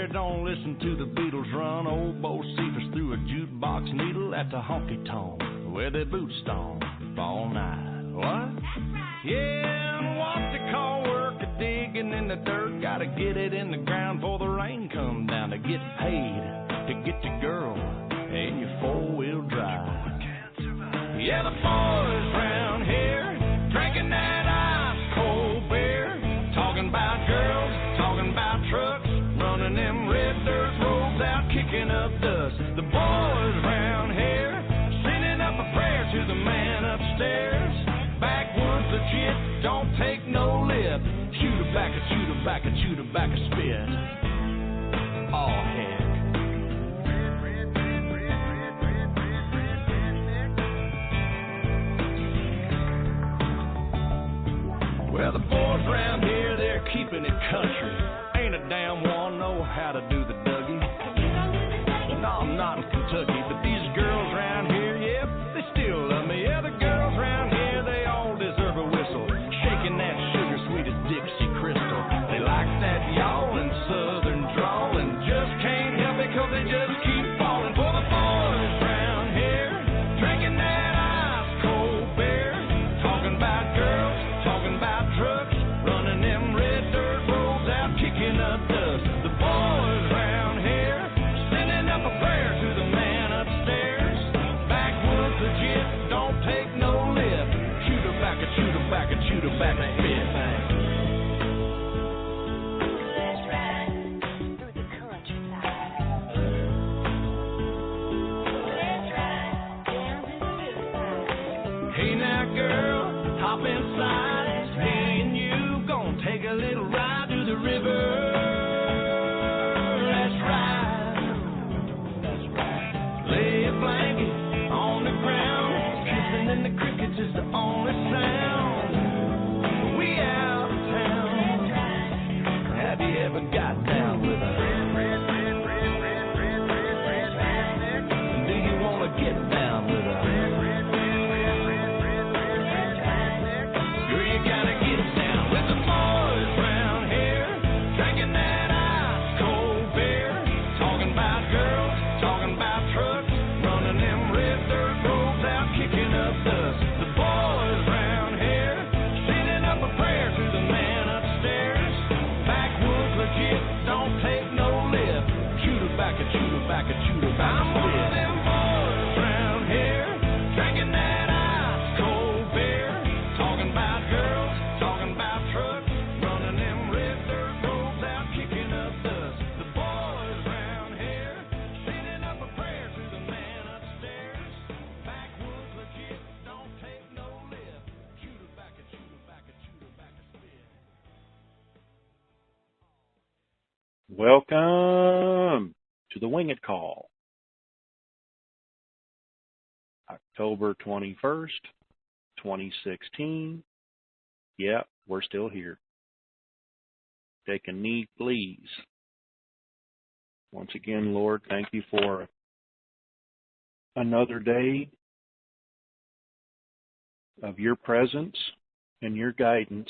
there, don't listen to the Beatles run. Old Bo Cephas threw a jukebox needle at the honky-tonk where they boot stomp all night. What? Yeah, and what they call work a digging in the dirt. Gotta get it in the ground before the rain come down to get paid, to get your girl in your four-wheel drive. Yeah, the boys round here drinking that ice-cold beer, talking about girls, talking about trucks, running them red dirt roads out, kicking up dust. The boys round here sending up a prayer to the man upstairs. Backwoods legit, don't take no lip. Shoot a back, a shoot a back, a shoot a back, a spit. Oh, heck. Well, the boys around here, they're keeping it country. Ain't a damn one know how to do the Dougie. No, I'm not in Kentucky, but these girls around here, yep, they still love me. Yeah, the girls around here, they all deserve a whistle. Shaking that sugar sweet as Dixie Crystal. They like that yawling southern drawl and just can't help it 'cause they just keep falling for the boys around here. Drinking that ice-cold beer, talking about girls, talking about trucks, running them red dirt roads out, kicking up dust. The boys around here sending up a prayer to the man upstairs. Backwoods legit, don't take no lip. Shoot her back, a shoot her back, a shoot her back, a spit. Let's ride through the countryside. Let's ride down to the riverside. Hey now girl, hop inside. It's me and you gonna take a little ride to the river. Let's ride. That's right. Lay a blanket on the ground. Kissing in the crickets is the only sound. We out of town. Have you ever got down with her? Do you wanna get down with her? Girl, you gotta get down with the boys round here, drinking that ice-cold beer, talking about girls, talking about trucks, running them red dirt roads out, kicking up dust. The boys round here, sending up a prayer to the man upstairs. Backwoods legit, don't take no lip. Shoot her back, a shoot her back, a shoot her back. I'm one of them boys round here, drinking that ice-cold beer, talking about girls, talking about trucks, running them red dirt roads out, kicking up dust. The boys round here, sending up a prayer to the man upstairs. Backwoods legit, don't take no lip. Shoot her back, a shoot her back, a shoot her back, a spit. Welcome to the Wing It Call. October 21st, 2016. Yep, we're still here. Take a knee, please. Once again, Lord, thank you for another day of your presence and your guidance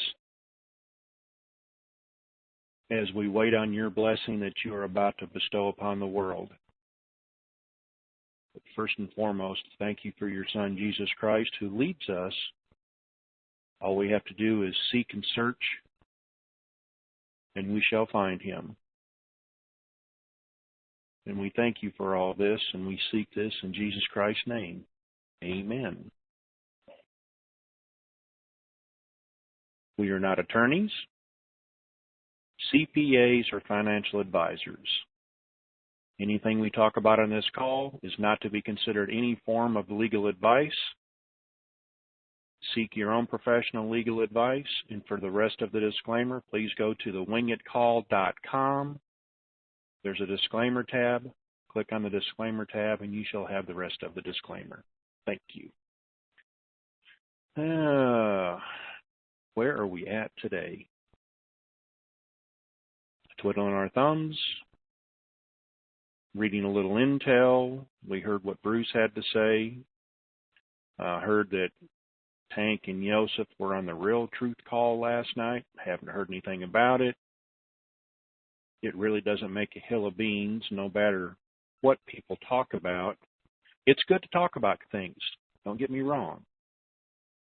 as we wait on your blessing that you are about to bestow upon the world. But first and foremost, thank you for your Son, Jesus Christ, who leads us. All we have to do is seek and search, and we shall find him. And we thank you for all this, and we seek this in Jesus Christ's name. Amen. We are not attorneys, CPAs, or financial advisors. Anything we talk about on this call is not to be considered any form of legal advice. Seek your own professional legal advice, and for the rest of the disclaimer, please go to the wingitcall.com. There's a disclaimer tab. Click on the disclaimer tab, and you shall have the rest of the disclaimer. Thank you. Where are we at today? Twiddling our thumbs, reading a little intel. We heard what Bruce had to say. Heard that Tank and Yosef were on the Real Truth Call last night. Haven't heard anything about it. it really doesn't make a hill of beans no matter what people talk about. It's good to talk about things, don't get me wrong.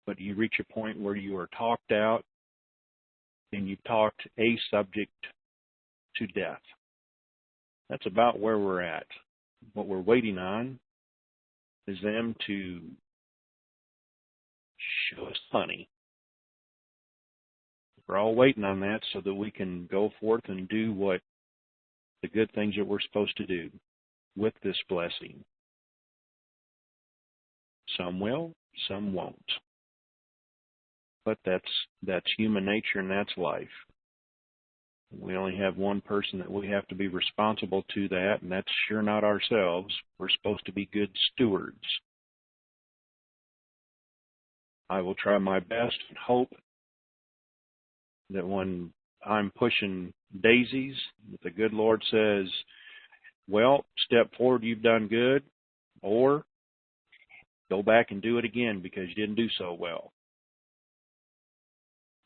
But you reach a point where you are talked out and you've talked a subject to death. That's about where we're at. What we're waiting on is them to show us money. We're all waiting on that so that we can go forth and do what the good things that we're supposed to do with this blessing. Some will, some won't. But that's human nature and that's life. We only have one person that we have to be responsible to that, and that's sure not ourselves. We're supposed to be good stewards. I will try my best and hope that when I'm pushing daisies, that the good Lord says, well, step forward, you've done good, or go back and do it again because you didn't do so well.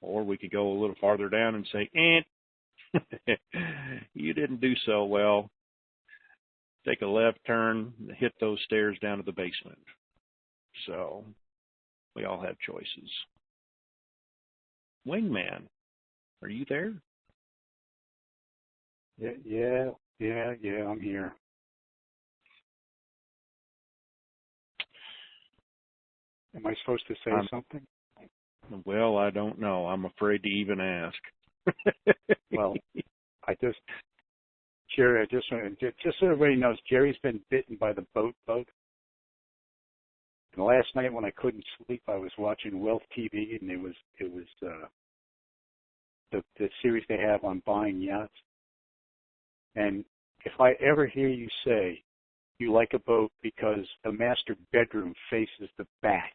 Or we could go a little farther down and say, you didn't do so well. Take a left turn, hit those stairs down to the basement. So we all have choices. Wingman, are you there? Yeah, I'm here. Am I supposed to say something? Well, I don't know. I'm afraid to even ask. Well, Jerry, just so everybody knows, Jerry's been bitten by the boat bug. And last night when I couldn't sleep, I was watching Wealth TV, and it was the series they have on buying yachts. And if I ever hear you say you like a boat because the master bedroom faces the back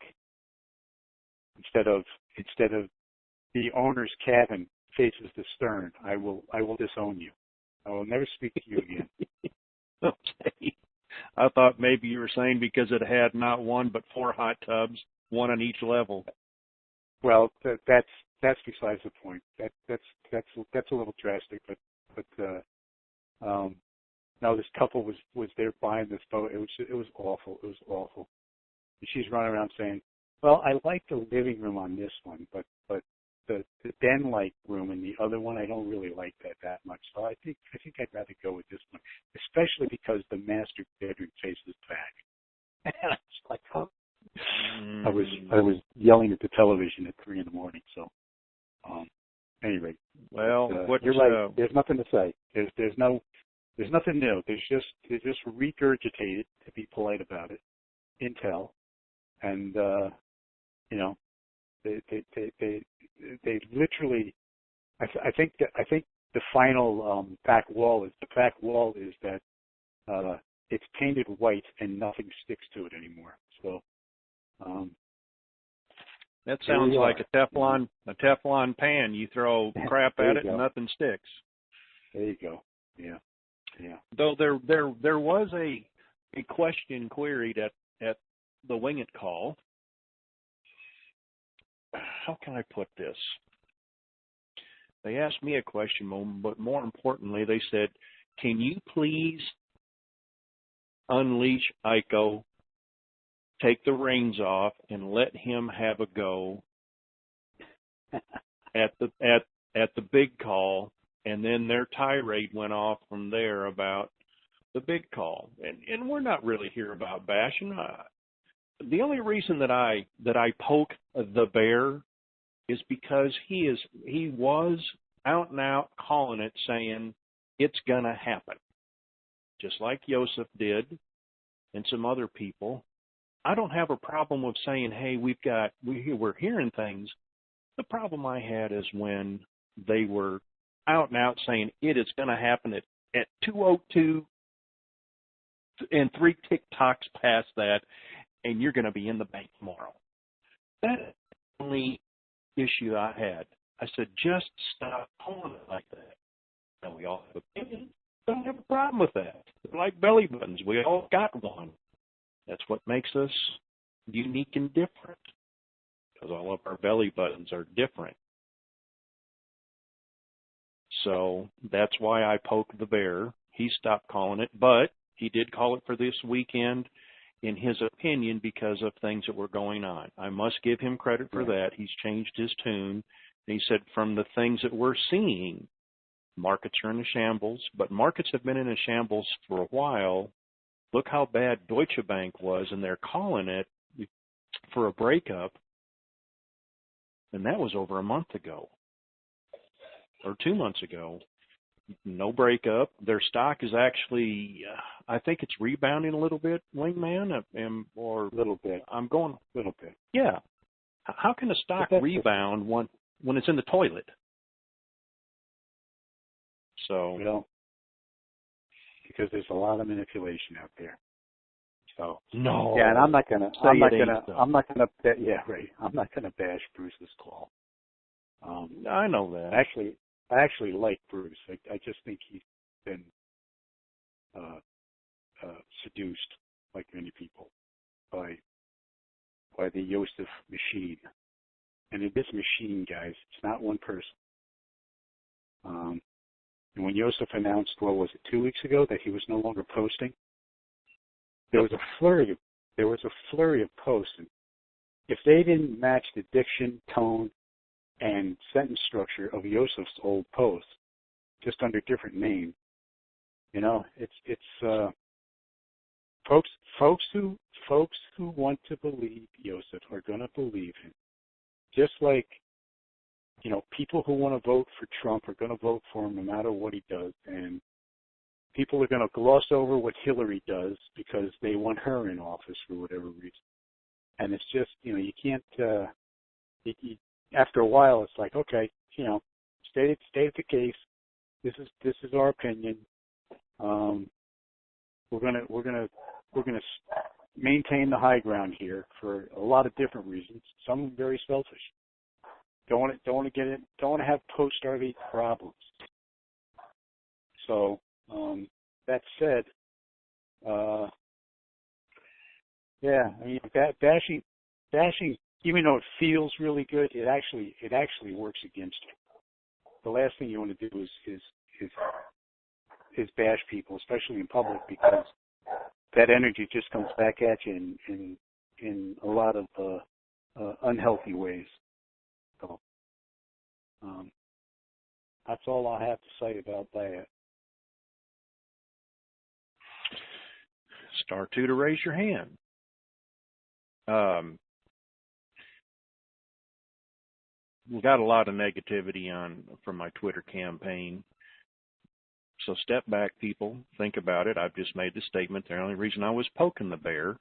instead of the owner's cabin faces the stern, I will disown you. I will never speak to you again. Okay. I thought maybe you were saying because it had not one but 4 hot tubs, one on each level. Well, that's besides the point. That's a little drastic, but no, this couple was there buying this boat. It was awful. It was awful. And she's running around saying, "Well, I like the living room on this one, but the den-like room in the other one, I don't really like that much. So I think I'd rather go with this one, especially because the master bedroom faces back." And I was like, oh. I was yelling at the television at 3 a.m. So, anyway. Well, you're right. There's nothing to say. There's nothing new. There's just regurgitated, to be polite about it, intel, and they literally. I think the final back wall is that it's painted white and nothing sticks to it anymore. So. That sounds like a Teflon pan. You throw crap at it and nothing sticks. There you go. Yeah. Though there was a question queried at the Wingit call. How can I put this? They asked me a question, but more importantly, they said, "Can you please unleash Iko, take the reins off, and let him have a go at the big call?" And then their tirade went off from there about the big call. And we're not really here about bashing. The only reason that I poke the bear is because he was out and out calling it, saying it's gonna happen, just like Joseph did and some other people. I don't have a problem with saying, hey, we're hearing things. The problem I had is when they were out and out saying it is going to happen at 2:02 and 3 TikToks past that, and you're going to be in the bank tomorrow. That's the only issue I had. I said, just stop calling it like that. Now, we all have opinions. Don't have a problem with that. They're like belly buttons. We all got one. That's what makes us unique and different, because all of our belly buttons are different. So that's why I poked the bear. He stopped calling it, but he did call it for this weekend, in his opinion, because of things that were going on. I must give him credit for that. He's changed his tune. He said, from the things that we're seeing, markets are in a shambles, but markets have been in a shambles for a while. Look how bad Deutsche Bank was, and they're calling it for a breakup, and that was over a month ago or 2 months ago. No breakup. Their stock is actually, I think it's rebounding a little bit, Wingman, or A little bit. I'm going A little bit. Yeah. How can a stock rebound when it's in the toilet? So, Well, because there's a lot of manipulation out there. So no. yeah, and I'm not gonna yeah, right. I'm not gonna bash Bruce's call. I know that. I actually like Bruce. I just think he's been seduced, like many people, by the Joseph machine. And in this machine, guys, it's not one person. And when Joseph announced, 2 weeks ago, that he was no longer posting, there was a flurry of posts. And if they didn't match the diction, tone, and sentence structure of Joseph's old posts, just under different name, it's folks who want to believe Joseph are going to believe him. Just like, people who want to vote for Trump are going to vote for him no matter what he does, and people are going to gloss over what Hillary does because they want her in office for whatever reason. And it's just, you can't. After a while, it's like, okay, state the case. This is our opinion. We're gonna maintain the high ground here for a lot of different reasons. Some very selfish. Don't want to have post-RV problems. So that said, yeah, I mean, bashing, even though it feels really good, it actually works against you. The last thing you want to do is bash people, especially in public, because that energy just comes back at you in a lot of unhealthy ways. So that's all I have to say about that. Star 2 to raise your hand. We got a lot of negativity from my Twitter campaign. So step back, people. Think about it. I've just made the statement. The only reason I was poking the bear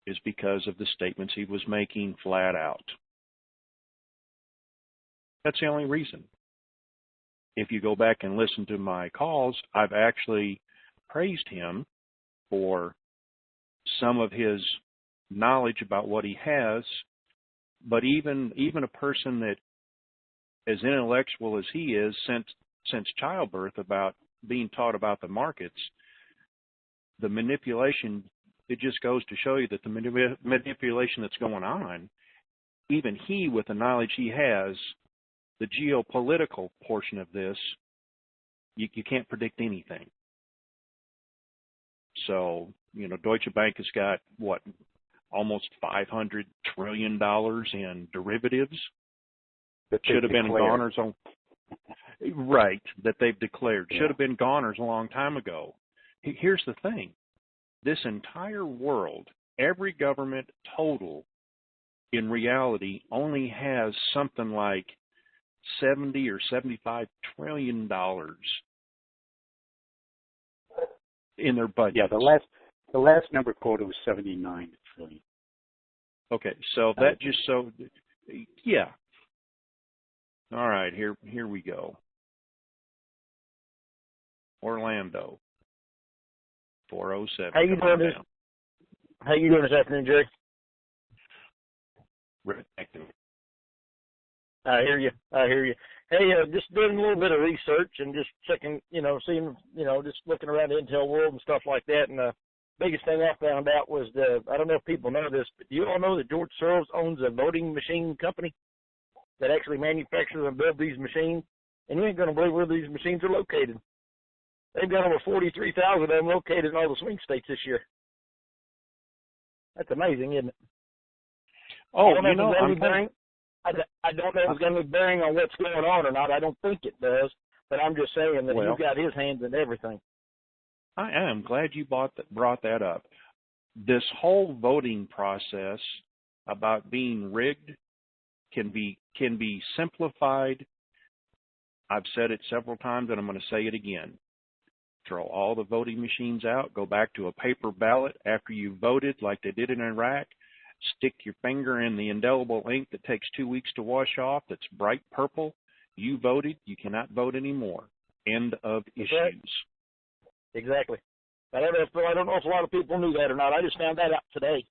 is because of the statements he was making flat out. That's the only reason. If you go back and listen to my calls, I've actually praised him for some of his knowledge about what he has, but even a person that as intellectual as he is since childbirth about being taught about the markets, the manipulation, it just goes to show you that the manipulation that's going on, even he, with the knowledge he has, the geopolitical portion of this, you can't predict anything. So, Deutsche Bank has got, almost $500 trillion in derivatives that should have been goners on. Right, that they've declared. Yeah. Should have been goners a long time ago. Here's the thing. This entire world, every government total, in reality, only has something like $70 or $75 trillion in their budget. Yeah, the last number quoted was 79 trillion. Okay, so that just yeah. All right, here we go. Orlando, 407. How you doing this afternoon, Jerry? I hear you. Hey, just doing a little bit of research and just checking, seeing, just looking around the Intel world and stuff like that. And the biggest thing I found out was I don't know if people know this, but do you all know that George Soros owns a voting machine company that actually manufactures and builds these machines? and you ain't going to believe where these machines are located. They've got over 43,000 of them located in all the swing states this year. That's amazing, isn't it? Oh, I don't know you know, if I don't know if it's going to be bearing on what's going on or not. I don't think it does, but I'm just saying that Well, he's got his hands in everything. I am glad you brought that up. This whole voting process about being rigged can be simplified. I've said it several times, and I'm going to say it again. Throw all the voting machines out. Go back to a paper ballot after you voted, like they did in Iraq. Stick your finger in the indelible ink that takes 2 weeks to wash off. That's bright purple. You voted. You cannot vote anymore. End of issues. Exactly. I don't know if a lot of people knew that or not. I just found that out today.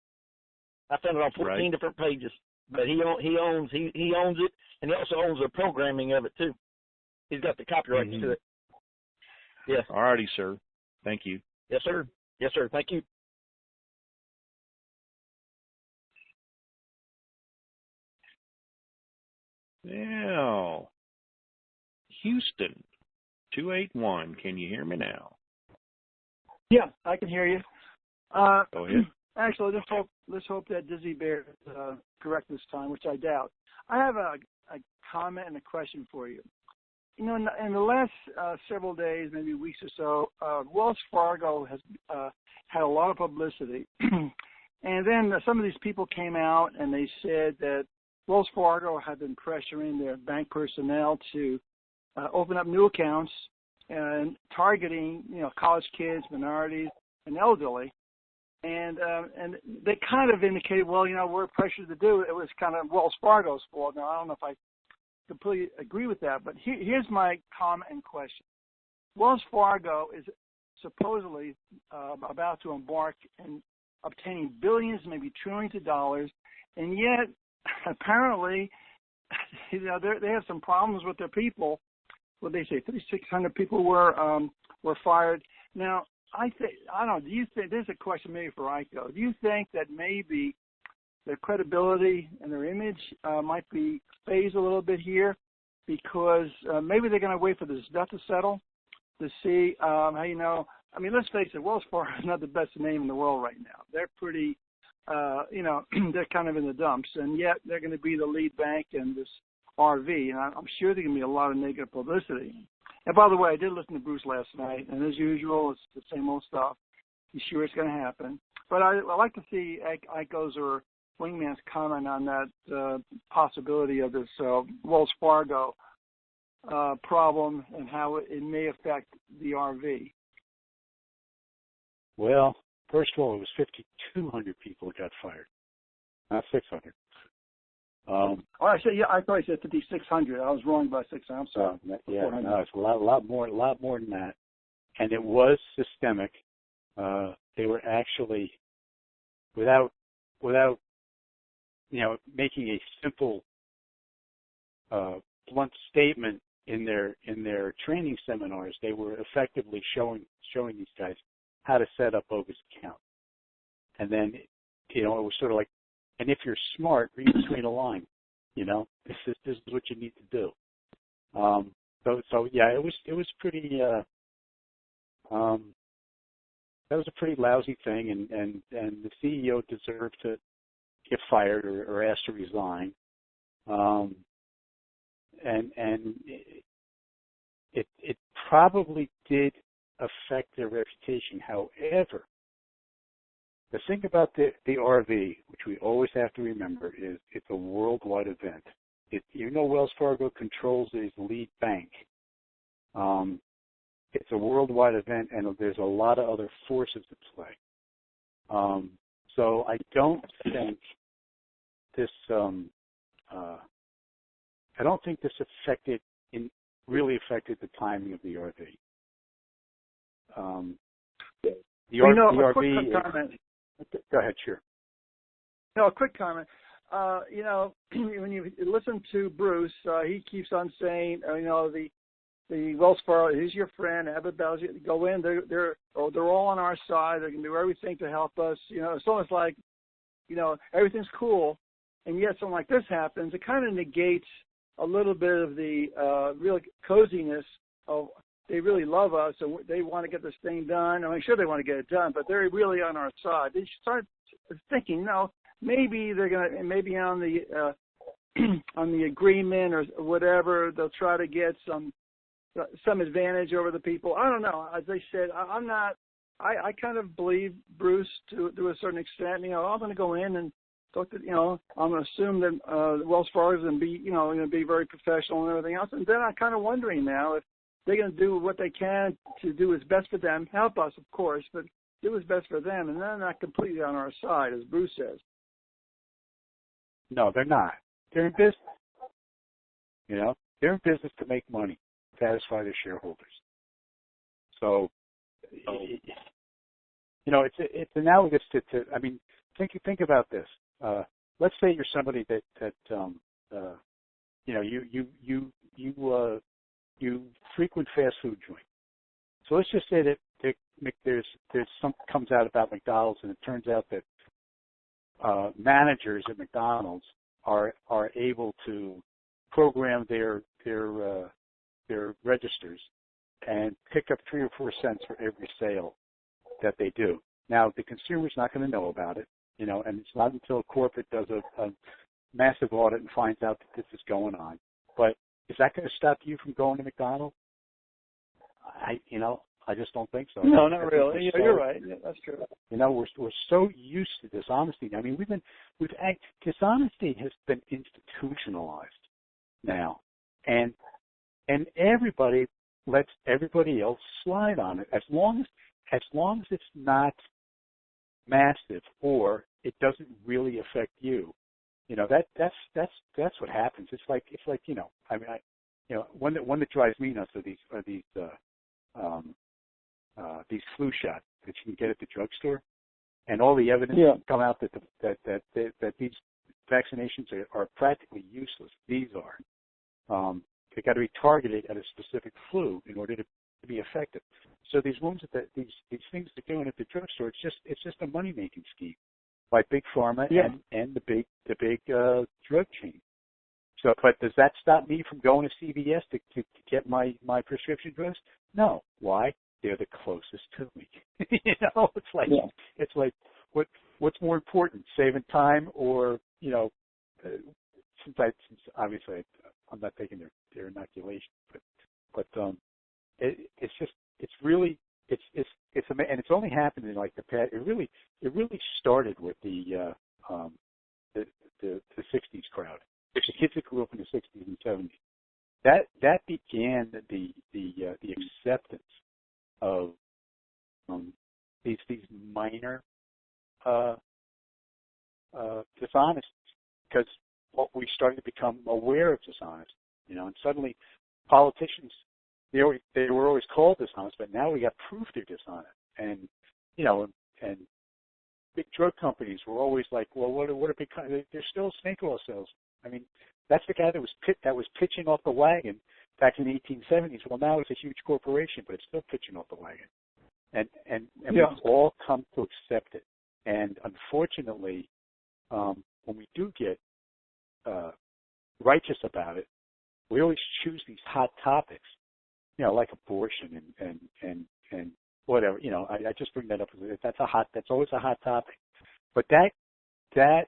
I found it on 14 different pages. But he owns it, and he also owns the programming of it too. He's got the copyrights to it. Yes. All righty, sir. Thank you. Yes, sir. Yes, sir. Thank you. Now, Houston, 281. Can you hear me now? Yeah, I can hear you. Go ahead. Actually, let's hope that Dizzy Bear is correct this time, which I doubt. I have a comment and a question for you. You know, in the last several days, maybe weeks or so, Wells Fargo has had a lot of publicity. And then some of these people came out and they said that Wells Fargo had been pressuring their bank personnel to open up new accounts and targeting, you know, college kids, minorities, and elderly. And they kind of indicated, well, you know, we're pressured to do it. It was kind of Wells Fargo's fault. Now, I don't know if I completely agree with that, but here's my comment and question. Wells Fargo is supposedly about to embark in obtaining billions, maybe trillions of dollars, and yet apparently, you know, they have some problems with their people. What they say, 3,600 people were fired. Now, I don't know. Do you think, this is a question maybe for Iko. Do you think that maybe their credibility and their image might be phased a little bit here because maybe they're going to wait for this dust to settle to see how, you know, I mean, let's face it, Wells Fargo is not the best name in the world right now. They're pretty, you know, they're kind of in the dumps, and yet they're going to be the lead bank in this RV, and I'm sure there's going to be a lot of negative publicity. And by the way, I did listen to Bruce last night, and as usual, it's the same old stuff. He's sure it's going to happen. But I like to see Iko's or Wingman's comment on that possibility of this Wells Fargo problem and how it may affect the RV. Well, first of all, it was 5,200 people that got fired, not 600. I thought I said 5,600. I was wrong by 600. I'm sorry. No, it's a lot more than that. And it was systemic. They were actually, without you know, making a simple, blunt statement in their training seminars, they were effectively showing these guys how to set up bogus accounts. And then, you know, it was sort of like, and if you're smart, read between the lines. You know, this is what you need to do. So yeah, it was pretty. That was a pretty lousy thing, and the CEO deserved to get fired or asked to resign. And it probably did affect their reputation. However, the thing about the RV, which we always have to remember, is it's a worldwide event. Even though Wells Fargo controls its lead bank, it's a worldwide event, and there's a lot of other forces at play. So I don't think this. I don't think this really affected the timing of the RV. The RV. Quick comment. Go ahead, sure. No, a quick comment. You know, when you listen to Bruce, he keeps on saying, you know, the Wells Fargo, he's your friend, Abbott Bowser, go in, they're all on our side, they're going to do everything to help us. You know, it's almost like, you know, everything's cool, and yet something like this happens, it kind of negates a little bit of the real coziness of they really love us and they want to get this thing done. I mean, sure they want to get it done, but they're really on our side. They start thinking, no, maybe they're gonna, maybe on the on the agreement or whatever, they'll try to get some advantage over the people. I don't know. As I said, I'm not. I kind of believe Bruce to a certain extent. You know, I'm going to go in and talk to. You know, I'm going to assume that Wells Fargo's going to be, you know, going to be very professional and everything else. And then I'm kind of wondering now if they're going to do what they can to do what's best for them, help us, of course, but do what's best for them, and they're not completely on our side, as Bruce says. No, they're not. They're in business. You know, they're in business to make money, satisfy their shareholders. So, you know, it's analogous to I mean, think about this. Let's say you're somebody that you know, you frequent fast food joints. So let's just say that there's something comes out about McDonald's, and it turns out that managers at McDonald's are able to program their registers and pick up 3 or 4 cents for every sale that they do. Now, the consumer's not going to know about it, you know, and it's not until corporate does a massive audit and finds out that this is going on. But is that going to stop you from going to McDonald's? I just don't think so. No, not really. You're right. Yeah, that's true. You know, we're so used to dishonesty. I mean, dishonesty has been institutionalized now, and everybody lets everybody else slide on it as long as it's not massive or it doesn't really affect you. You know, that's what happens. It's like you know, I mean, one that drives me nuts are these flu shots that you can get at the drugstore, and all the evidence come out that these vaccinations are practically useless. These are. They got to be targeted at a specific flu in order to be effective. So these things they're doing at the drugstore, it's just a money making scheme by big pharma and the big drug chain. So, but does that stop me from going to CVS to get my prescription drugs? No. Why? They're the closest to me. You know, it's like what's more important, saving time or, you know, since obviously I'm not taking their inoculation, but it's really amazing, and it's only happened in like the past. It really started with the 60s crowd, the kids that grew up in the 60s and 70s. That began the acceptance of these minor dishonesties, because what we started to become aware of dishonesty, you know, and suddenly politicians, they were always called dishonest, but now we got proof they're dishonest, and you know, and big drug companies were always like, well, what a big company, they're still snake oil sales. I mean, that's the guy that was pitching off the wagon back in the 1870s. Well, now it's a huge corporation, but it's still pitching off the wagon, and we've all come to accept it. And unfortunately, when we do get righteous about it, we always choose these hot topics, you know, like abortion and whatever. You know, I just bring that up. That's always a hot topic, but that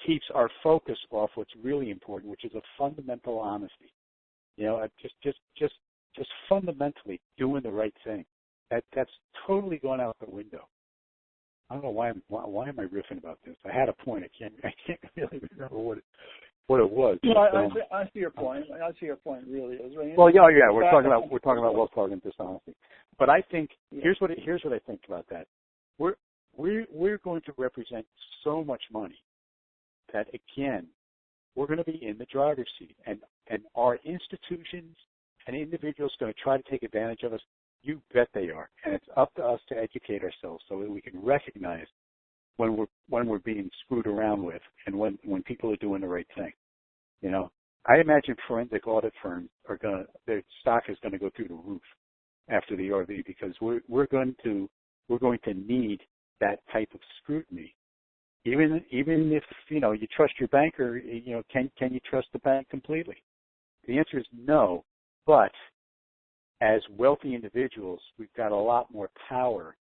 keeps our focus off what's really important, which is a fundamental honesty. You know, just fundamentally doing the right thing. That's totally gone out the window. I don't know why am I riffing about this? I had a point. I can't really remember what it was. No, I see your point. I see your point. Really is. Right? Well, yeah. We're talking about Wells Fargo and dishonesty. But I think here's what I think about that. We're going to represent so much money that, again, we're going to be in the driver's seat, and our institutions and individuals going to try to take advantage of us. You bet they are, and it's up to us to educate ourselves so that we can recognize when we're being screwed around with, and when people are doing the right thing. You know, I imagine forensic audit firms their stock is going to go through the roof after the RV, because we're going to need that type of scrutiny. Even if, you know, you trust your banker, you know, can you trust the bank completely? The answer is no, but as wealthy individuals, we've got a lot more power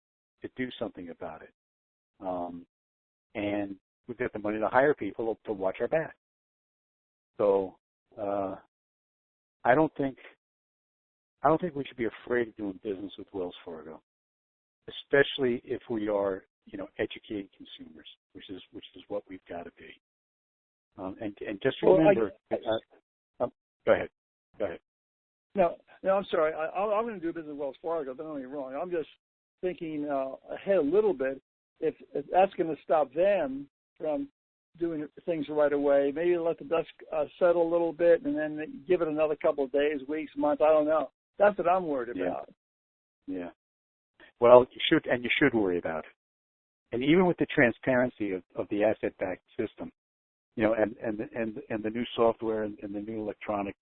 to do something about it. And we've got the money to hire people to watch our back. So I don't think we should be afraid of doing business with Wells Fargo, especially if we are, educating consumers, which is what we've got to be. And just remember, go ahead. No, I'm sorry. I'm going to do business with Wells Fargo. Don't get me wrong. I'm just thinking ahead a little bit. If that's going to stop them from doing things right away, maybe let the dust settle a little bit, and then give it another couple of days, weeks, months. I don't know. That's what I'm worried about. Yeah. Well, you should worry about it. And even with the transparency of the asset-backed system, and the new software and the new electronic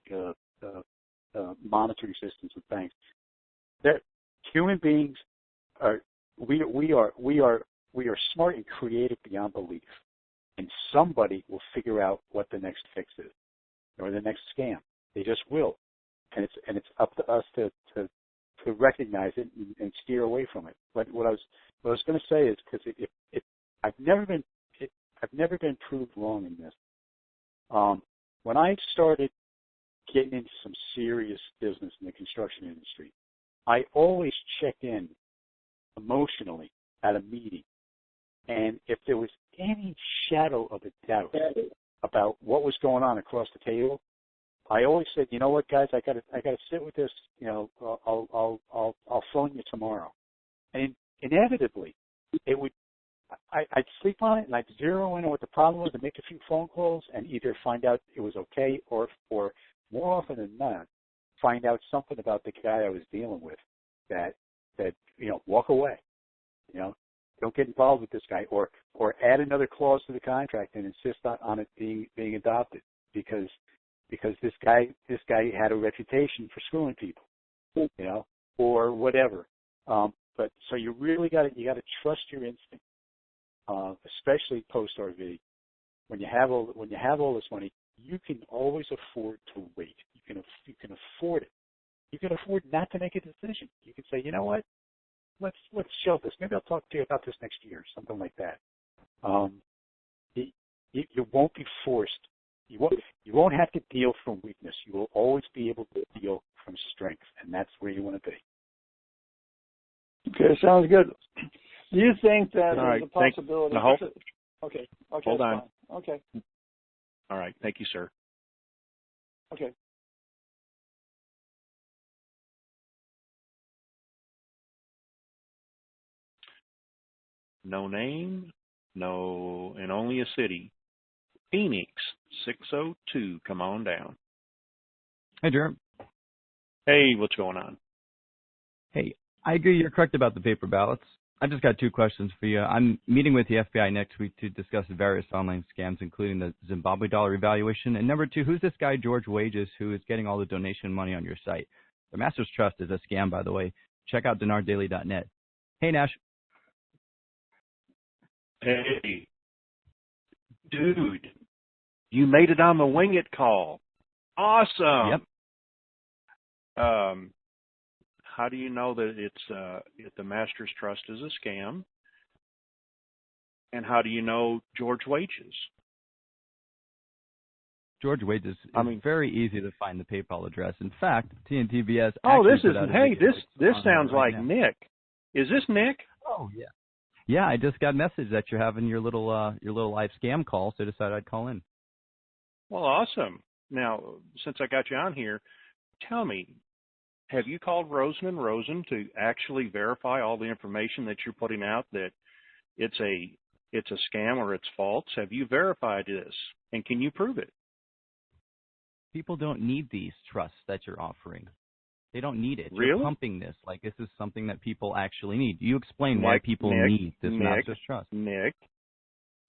monitoring systems with banks, human beings we are smart and creative beyond belief, and somebody will figure out what the next fix is or the next scam. They just will, and it's up to us to recognize it and steer away from it. But what I was going to say is, because I've never been proved wrong in this. When I started getting into some serious business in the construction industry, I always check in emotionally at a meeting, and if there was any shadow of a doubt about what was going on across the table, I always said, you know what, guys, I gotta sit with this. I'll phone you tomorrow, and inevitably, I'd sleep on it and I'd zero in on what the problem was and make a few phone calls and either find out it was okay or more often than not, find out something about the guy I was dealing with that walk away. Don't get involved with this guy, or add another clause to the contract and insist on it being adopted because this guy had a reputation for screwing people, or whatever. But so you really got to trust your instinct, especially post RV. When you have all this money, you can always afford to wait. You can afford it. You can afford not to make a decision. You can say, you know what? Let's shelve this. Maybe I'll talk to you about this next year, something like that. You won't be forced. You won't have to deal from weakness. You will always be able to deal from strength, and that's where you want to be. Okay, sounds good. Do you think that All there's right, a possibility? Okay. Hold on. Fine. Okay. All right. Thank you, sir. Okay. No name, no, and only a city. Phoenix, 602. Come on down. Hey, Jerm. Hey, what's going on? Hey, I agree you're correct about the paper ballots. I just got two questions for you. I'm meeting with the FBI next week to discuss various online scams, including the Zimbabwe dollar evaluation. And number two, who's this guy, George Wages, who is getting all the donation money on your site? The Masters Trust is a scam, by the way. Check out denardaily.net. Hey, Nash. Hey, dude, you made it on the WINGIT call. Awesome. Yep. How do you know that it's the Masters Trust is a scam? And how do you know George Wages? George Wages is very easy to find the PayPal address. In fact, TNTBS. Oh, this sounds like now. Nick. Is this Nick? Oh yeah. Yeah, I just got a message that you're having your little live scam call, so I decided I'd call in. Well, awesome. Now, since I got you on here, tell me, have you called Rosen & Rosen to actually verify all the information that you're putting out, that it's a scam or it's false? Have you verified this, and can you prove it? People don't need these trusts that you're offering. They don't need it. Really? You're pumping this like this is something that people actually need. You explain why people need this Masters Trust. Nick,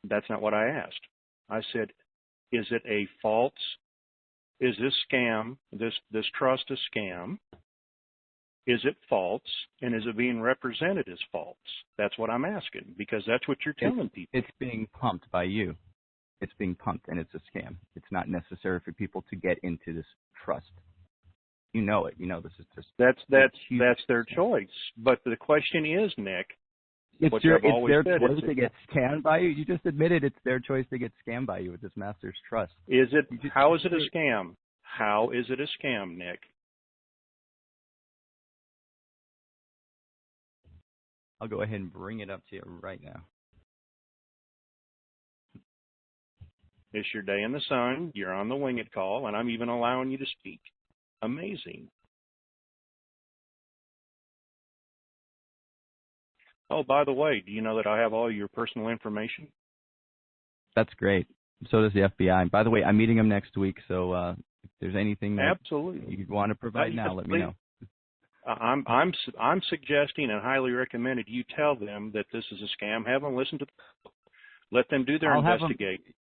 that's not what I asked. I said, is it a false? Is this scam, this trust a scam? Is it false? And is it being represented as false? That's what I'm asking, because that's what you're telling people. It's being pumped by you. it's being pumped and it's a scam. It's not necessary for people to get into this trust. You know it. You know this is just That's huge their scam. choice. But the question is, Nick, It's which their I've always said, choice to get scammed by you. You just admitted it's their choice to get scammed by you with this master's trust. how is it a scam? How is it a scam, Nick? I'll go ahead and bring it up to you right now. It's your day in the sun. You're on the WINGIT call, and I'm even allowing you to speak. Amazing. Oh, by the way, do you know that I have all your personal information? That's great. So does the FBI. By the way, I'm meeting them next week, so if there's anything that Absolutely. you want to provide now, let me know. I'm suggesting and highly recommended you tell them that this is a scam. Have them listen to. Let them do their investigating.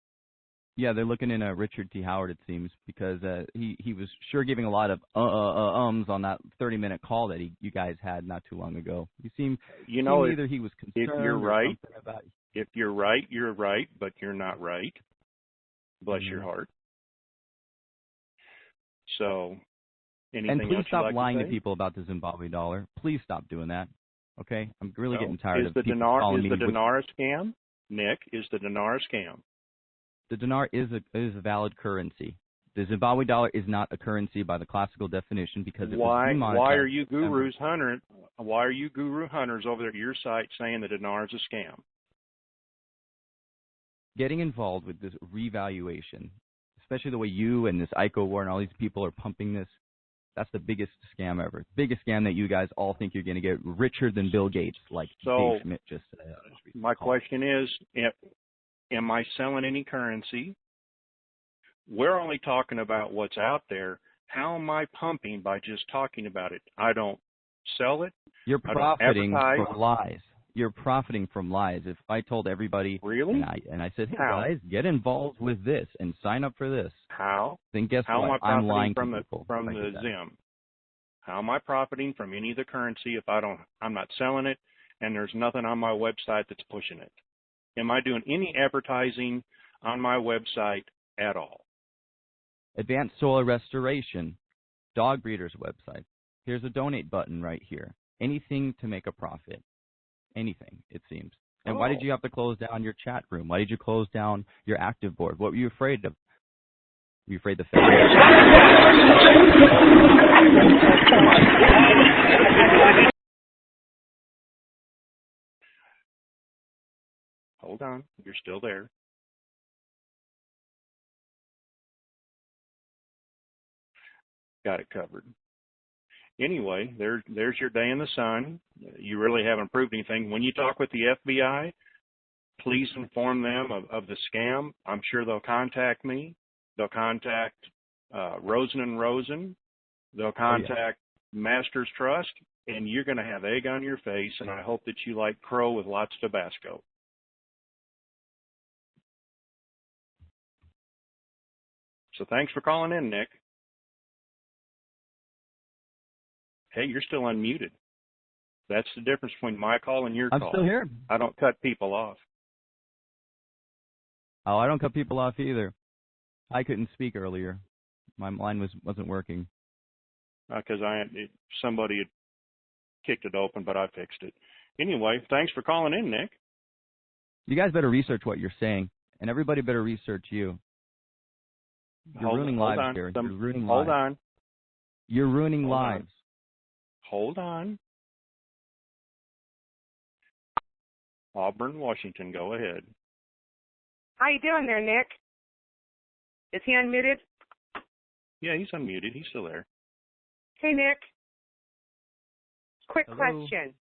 Yeah, they're looking in Richard T. Howard, it seems, because he was sure giving a lot of ums on that 30-minute call that you guys had not too long ago. Either he was concerned if you're or right, something about. If you're right, you're right, but you're not right. Bless your heart. So, anything and please else stop you'd like lying to to say? people about the Zimbabwe dollar. Please stop doing that. Okay, I'm really getting tired of the people dinar, calling me. Is the dinar a scam? Nick, is the dinar a scam? The dinar is a valid currency. The Zimbabwe dollar is not a currency by the classical definition because it was demonetized. Why are you guru hunters over there at your site saying the dinar is a scam? Getting involved with this revaluation, especially the way you and this ICO war and all these people are pumping this, that's the biggest scam ever. Biggest scam that you guys all think you're going to get richer than Bill Gates, like Dave Schmidt just said. My question is, am I selling any currency? We're only talking about what's out there. How am I pumping by just talking about it? I don't sell it. You're profiting from lies. You're profiting from lies. If I told everybody, really, and I said, hey guys, get involved with this and sign up for this. How? Then guess what? Am I I'm lying from to people from the Zim. How am I profiting from any of the currency if I'm not selling it and there's nothing on my website that's pushing it? Am I doing any advertising on my website at all? Advanced Soil Restoration, Dog Breeder's website. Here's a donate button right here. Anything to make a profit. Anything, it seems. And why did you have to close down your chat room? Why did you close down your active board? What were you afraid of? Were you afraid the Hold on, you're still there. Got it covered. Anyway, there's your day in the sun. You really haven't proved anything. When you talk with the FBI, please inform them of the scam. I'm sure they'll contact me. They'll contact Rosen & Rosen. They'll contact Masters Trust, and you're going to have egg on your face, and I hope that you like crow with lots of Tabasco. So thanks for calling in, Nick. Hey, you're still unmuted. That's the difference between my call and your call. I'm still here. I don't cut people off. Oh, I don't cut people off either. I couldn't speak earlier. My line wasn't working. Because somebody had kicked it open, but I fixed it. Anyway, thanks for calling in, Nick. You guys better research what you're saying, and everybody better research you. You're ruining lives here. You're ruining lives. Hold on. You're ruining lives. Hold on. Auburn, Washington, go ahead. How you doing there, Nick? Is he unmuted? Yeah, he's unmuted. He's still there. Hey, Nick. Quick Hello. question.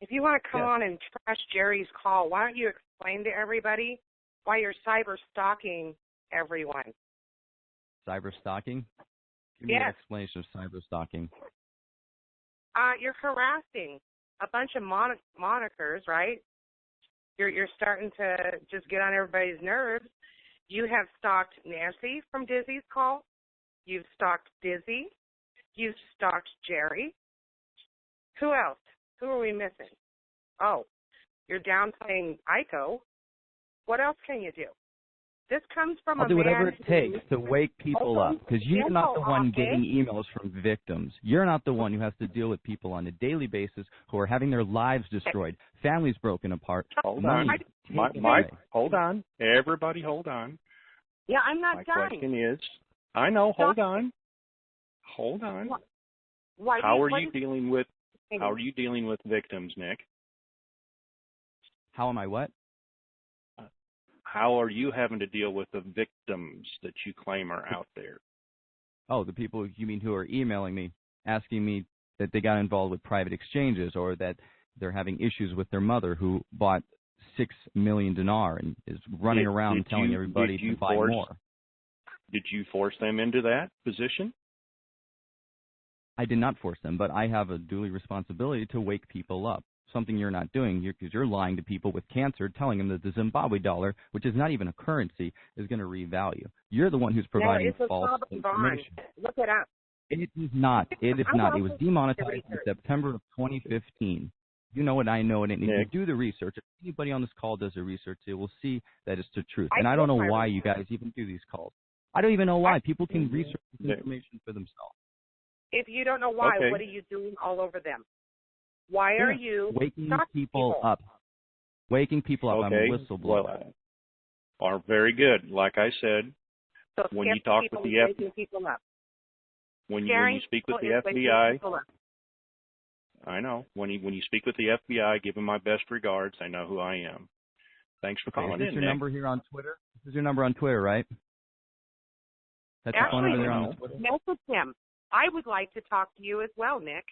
If you want to come on and trash Jerry's call, why don't you explain to everybody why you're cyber stalking everyone? Cyber stalking? Give me an explanation of cyber stalking. You're harassing a bunch of monikers, right? You're starting to just get on everybody's nerves. You have stalked Nancy from Dizzy's call. You've stalked Dizzy. You've stalked Jerry. Who else? Who are we missing? Oh, you're downplaying ICO. What else can you do? This comes from I'll a do whatever man it takes to wake people up, because you're not the one okay? getting emails from victims. You're not the one who has to deal with people on a daily basis who are having their lives destroyed, families broken apart, Hold money on. taken Mike, away. hold on. Everybody hold on. Yeah, I'm not My dying. question is, I know, hold on. Hold on. Why? How are you dealing with victims, Nick? How am I what? How are you having to deal with the victims that you claim are out there? Oh, the people you mean who are emailing me, asking me that they got involved with private exchanges or that they're having issues with their mother who bought 6 million dinar and is running around telling everybody to buy more. Did you force them into that position? I did not force them, but I have a duty responsibility to wake people up. Something you're not doing because you're lying to people with cancer, telling them that the Zimbabwe dollar, which is not even a currency, is going to revalue. You're the one who's providing false information. Look it up. It is not. It is not. It was demonetized in September of 2015. You know it, I know it, and if you do the research, if anybody on this call does the research, they will see that it's the truth. And I don't know why you guys even do these calls. I don't even know why. People can research this information for themselves. If you don't know why, what are you doing all over them? Why are you waking people up? Waking people up. I'm a whistleblower. Are very good. Like I said, so when you talk with the FBI, when you speak with the FBI, I know. When you speak with the FBI, give them my best regards. I know who I am. Thanks for calling in. Is this your number here on Twitter? This is your number on Twitter, right? That's your phone number there on Twitter. Message him. I would like to talk to you as well, Nick,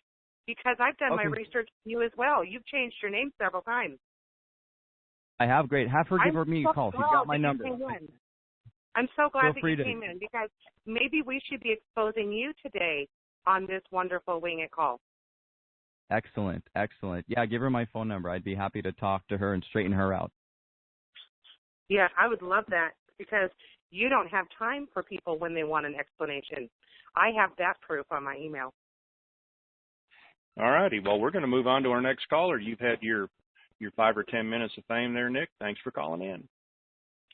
because I've done my research on you as well. You've changed your name several times. I have. Great. Have her give me a call. She's got my number. I'm so glad that you came in, because maybe we should be exposing you today on this wonderful Wing It call. Excellent. Excellent. Yeah, give her my phone number. I'd be happy to talk to her and straighten her out. Yeah, I would love that, because you don't have time for people when they want an explanation. I have that proof on my email. All righty. Well, we're going to move on to our next caller. You've had your 5 or 10 minutes of fame there, Nick. Thanks for calling in.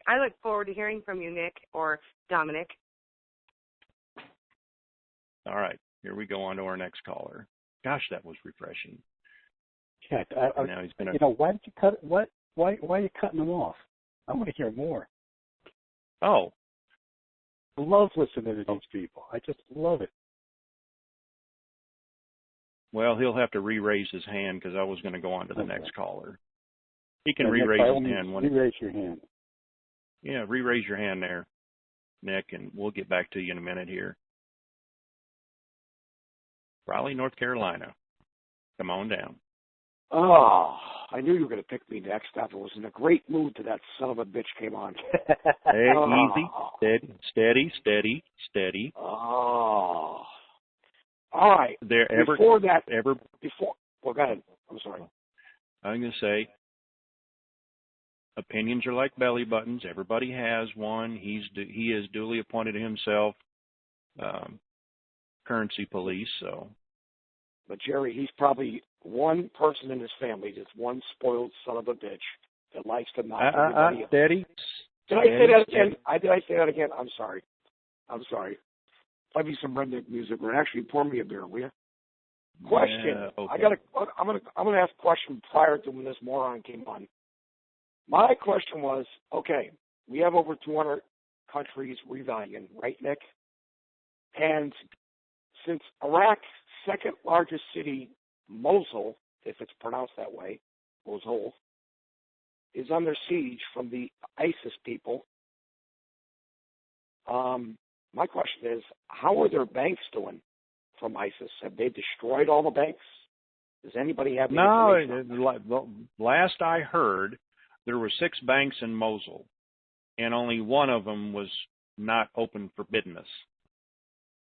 I look forward to hearing from you, Nick or Dominic. All right. Here we go on to our next caller. Gosh, that was refreshing. Yeah, now he's gonna... why did you cut? Why are you cutting them off? I want to hear more. Oh, I love listening to these people. I just love it. Well, he'll have to re-raise his hand, because I was going to go on to the next caller. He can re-raise his hand. Re-raise your hand. Yeah, re-raise your hand there, Nick, and we'll get back to you in a minute here. Raleigh, North Carolina. Come on down. Oh, I knew you were going to pick me next. I was in a great mood till that son of a bitch came on. Hey, easy, steady. Oh. All right. Well, go ahead. I'm sorry. I'm going to say, opinions are like belly buttons. Everybody has one. He is duly appointed himself currency police. So, but Jerry, he's probably one person in his family, just one spoiled son of a bitch that likes to knock everybody up. Steady. Did I say that again? Did I say that again? I'm sorry. Play me some redneck music, or actually pour me a beer, will you? Question. Yeah, okay. I'm gonna ask a question prior to when this moron came on. My question was, okay, we have over 200 countries revaluing, right, Nick? And since Iraq's second largest city, Mosul, if it's pronounced that way, Mosul, is under siege from the ISIS people, my question is, how are their banks doing from ISIS? Have they destroyed all the banks? Does anybody have any information? No, last I heard, there were 6 banks in Mosul, and only one of them was not open for business.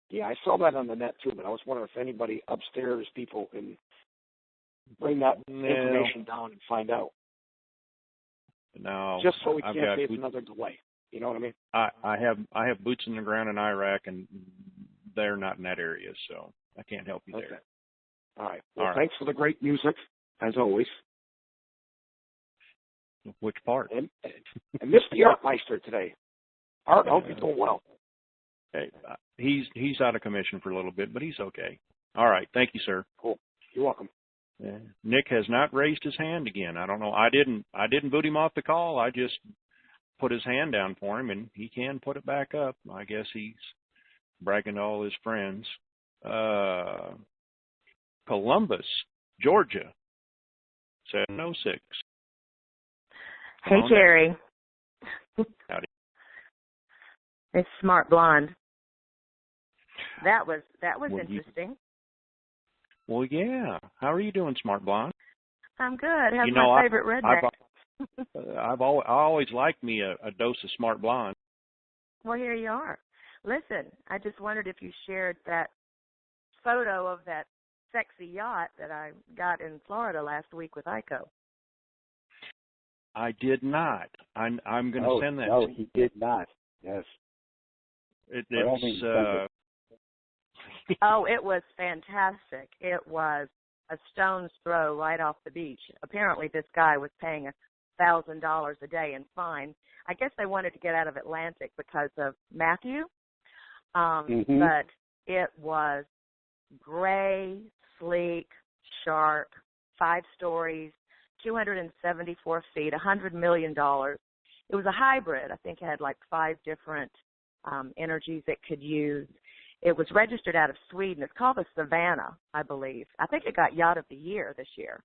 Yeah, I saw that on the net too, but I was wondering if anybody upstairs people can bring that information down and find out. No. Just so we can't say it's another delay. You know what I mean? I have boots in the ground in Iraq, and they're not in that area, so I can't help you there. All right. Well, thanks for the great music, as always. Which part? And Mr. Yartmeister today. Art, I hope you're doing well. Hey, he's out of commission for a little bit, but he's okay. All right. Thank you, sir. Cool. You're welcome. Nick has not raised his hand again. I don't know. I didn't boot him off the call. I just put his hand down for him, and he can put it back up. I guess he's bragging to all his friends. Columbus, Georgia, 706. Hey, Jerry. Howdy. It's Smart Blonde. That was interesting. Well, yeah. How are you doing, Smart Blonde? I'm good. How's my favorite redneck? I always liked me a dose of Smart Blonde. Well, here you are. Listen, I just wondered if you shared that photo of that sexy yacht that I got in Florida last week with Iko. I did not. I'm going to send that. No, he did not. Yes. Oh, it was fantastic. It was a stone's throw right off the beach. Apparently, this guy was paying $1,000 a day in fine. I guess they wanted to get out of Atlantic because of Matthew. But it was gray, sleek, sharp, 5 stories, 274 feet, $100 million. It was a hybrid. I think it had like 5 different energies it could use. It was registered out of Sweden. It's called the Savannah, I believe. I think it got Yacht of the Year this year.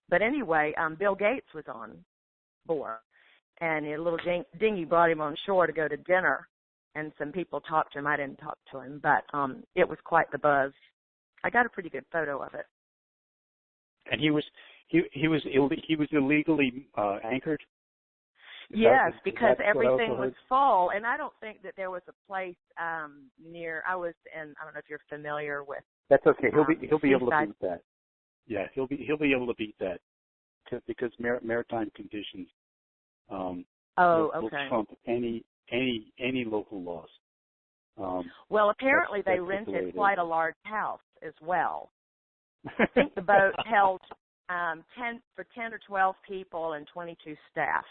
But anyway, Bill Gates was on board, and a little dinghy brought him on shore to go to dinner, and some people talked to him. I didn't talk to him, but it was quite the buzz. I got a pretty good photo of it. And he was illegally anchored. Yes, because everything was full, and I don't think that there was a place near. I was in. I don't know if you're familiar with. That's okay. He'll be able to seaside. beat that. Yeah, he'll be able to beat that because maritime conditions. Will trump any local laws. Well, apparently that's they the way rented it quite is. a large house as well. I think the boat held 10 or 12 people and 22 staff.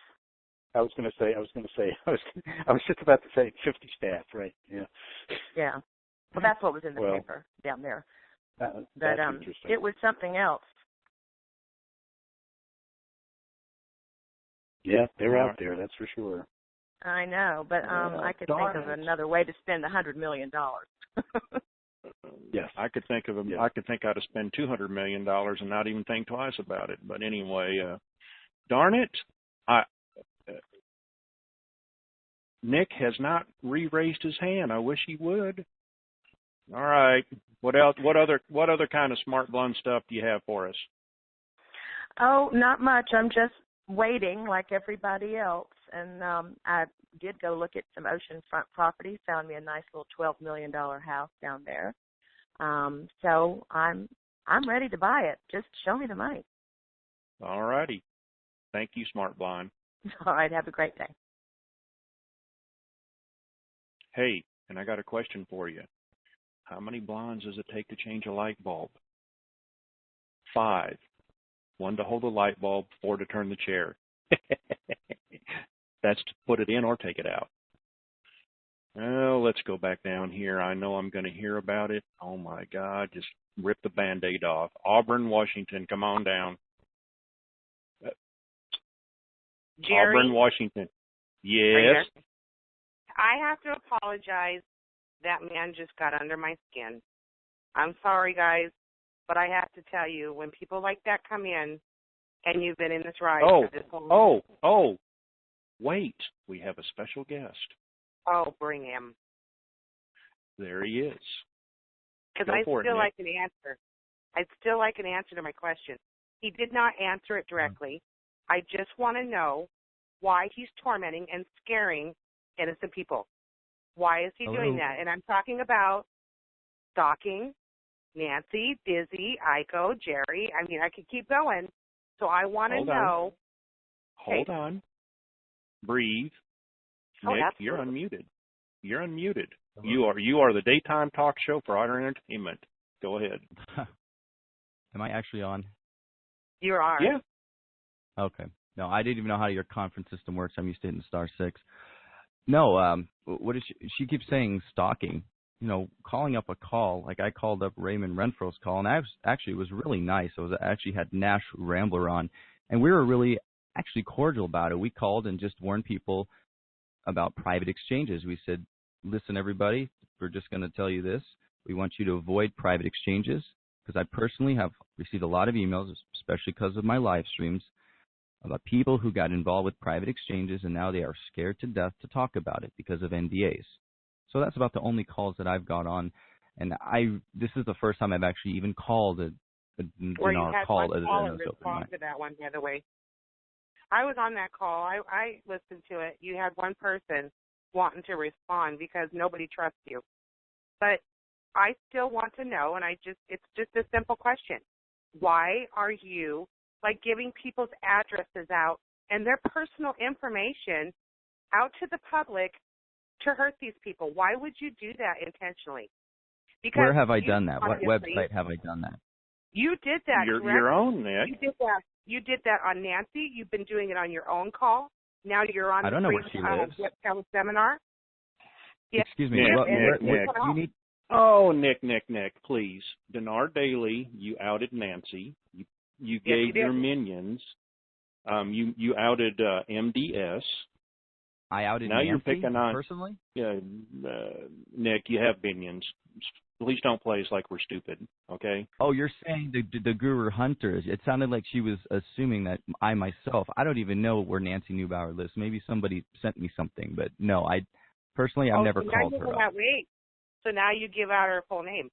I was going to say. I was just about to say 50 staff, right? Yeah. Yeah. Well, that's what was in the paper down there. That's interesting. It was something else. Yeah, they're out there. That's for sure. I know, but I could think of another way to spend $100 million. Yes, I could think of them. Yeah. I could think how to spend $200 million and not even think twice about it. But anyway, darn it, Nick has not re-raised his hand. I wish he would. All right. What else? What other kind of Smart Blonde stuff do you have for us? Oh, not much. I'm just waiting like everybody else. And I did go look at some oceanfront property, found me a nice little $12 million house down there. So I'm ready to buy it. Just show me the money. All righty. Thank you, Smart Blonde. All right. Have a great day. Hey, and I got a question for you. How many blondes does it take to change a light bulb? 5. 1 to hold the light bulb, 4 to turn the chair. That's to put it in or take it out. Well, let's go back down here. I know I'm going to hear about it. Oh, my God. Just rip the Band-Aid off. Auburn, Washington, come on down. Jerry? Auburn, Washington. Yes. I have to apologize. That man just got under my skin. I'm sorry, guys, but I have to tell you, when people like that come in, and you've been in this ride for this whole wait. We have a special guest. Oh, bring him. There he is. Because I'd still like an answer. I'd still like an answer to my question. He did not answer it directly. I just want to know why he's tormenting and scaring innocent people. Why is he doing that? And I'm talking about stalking Nancy, Dizzy, Iko, Jerry. I mean, I could keep going. So I want to know. Hold on. Breathe. Oh, Nick, absolutely. you're unmuted. You're unmuted. You are the daytime talk show for Honor Entertainment. Go ahead. Am I actually on? You are. Yeah. Okay. No, I didn't even know how your conference system works. I'm used to hitting *6. No, what is she keeps saying stalking. You know, calling up a call. Like I called up Raymond Renfro's call, and it was really nice. I actually had Nash Rambler on, and we were really actually cordial about it. We called and just warned people about private exchanges. We said, listen, everybody, we're just going to tell you this. We want you to avoid private exchanges, because I personally have received a lot of emails, especially because of my live streams, about people who got involved with private exchanges, and now they are scared to death to talk about it because of NDAs. So that's about the only calls that I've got on, and this is the first time I've actually even called a Or you had call one other caller than those open respond mic. to that one, by the way. I was on that call. I listened to it. You had one person wanting to respond because nobody trusts you. But I still want to know, and it's just a simple question. Why are you, like, giving people's addresses out and their personal information out to the public to hurt these people? Why would you do that intentionally? Because where have I done that? What website have I done that? You did that. Your own, Nick. You did that. You did that on Nancy. You've been doing it on your own call. Now you're on I don't know where she lives. Seminar. Yeah. Excuse me. Nick, you need? Oh, Nick, please. Denard Daly, you outed Nancy. You gave your minions. You outed MDS. I outed now Nancy you're picking on personally? Nick, you have minions. Please don't play us like we're stupid, okay? Oh, you're saying the Guru Hunters. It sounded like she was assuming that I don't even know where Nancy Neubauer lives. Maybe somebody sent me something, but no, I've never called her up. So now you give out her full name.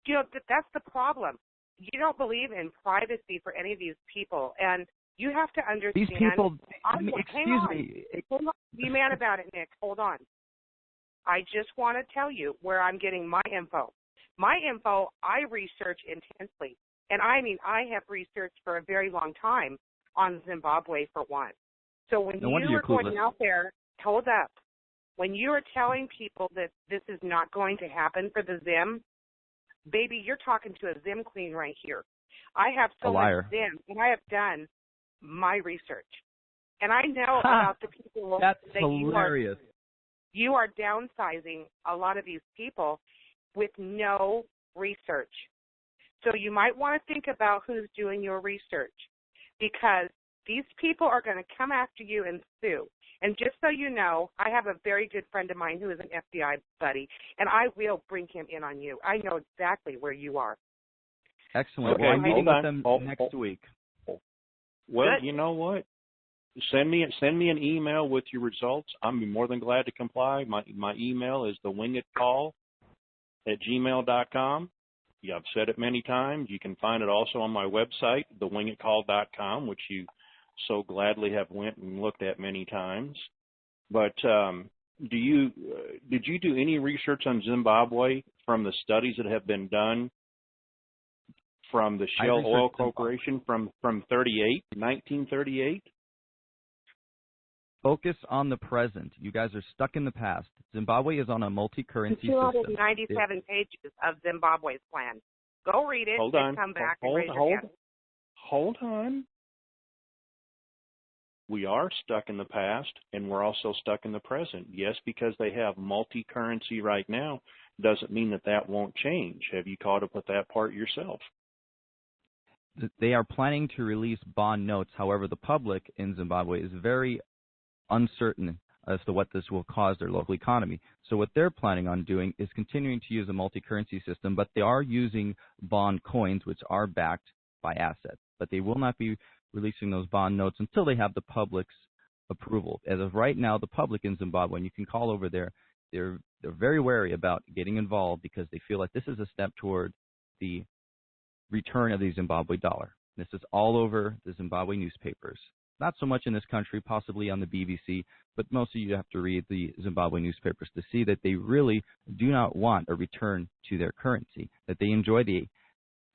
You know, that's the problem. You don't believe in privacy for any of these people, and you have to understand. These people, excuse me. Be man about it, Nick. Hold on. I just want to tell you where I'm getting my info. My info, I research intensely. And I mean, I have researched for a very long time on Zimbabwe, for one. So when you are going out there, hold up. When you are telling people that this is not going to happen for the Zim, baby, you're talking to a Zim queen right here. I have so much Zim, and I have done my research. And I know about the people That's that hilarious. you are downsizing a lot of these people with no research. So you might want to think about who's doing your research, because these people are going to come after you and sue. And just so you know, I have a very good friend of mine who is an FBI buddy, and I will bring him in on you. I know exactly where you are. Excellent. Okay, well, I'm meeting with them next next week. Well, Good. You know what? Send me an email with your results. I'm more than glad to comply. My email is thewingitcall@gmail.com. Yeah, I've said it many times. You can find it also on my website, thewingitcall.com, which you so gladly have went and looked at many times. But did you do any research on Zimbabwe from the studies that have been done from the Shell Oil Corporation from 1938? Focus on the present. You guys are stuck in the past. Zimbabwe is on a multi-currency system. 297 pages of Zimbabwe's plan. Go read it and come back and raise your hand. Hold on. We are stuck in the past, and we're also stuck in the present. Yes, because they have multi-currency right now doesn't mean that won't change. Have you caught up with that part yourself? They are planning to release bond notes. However, the public in Zimbabwe is very uncertain as to what this will cause their local economy. So what they're planning on doing is continuing to use a multi-currency system, but they are using bond coins, which are backed by assets. But they will not be releasing those bond notes until they have the public's approval. As of right now, the public in Zimbabwe, and you can call over there, they're very wary about getting involved because they feel like this is a step toward the return of the Zimbabwe dollar. This is all over the Zimbabwe newspapers. Not so much in this country, possibly on the BBC, but most of you have to read the Zimbabwe newspapers to see that they really do not want a return to their currency, that they enjoy the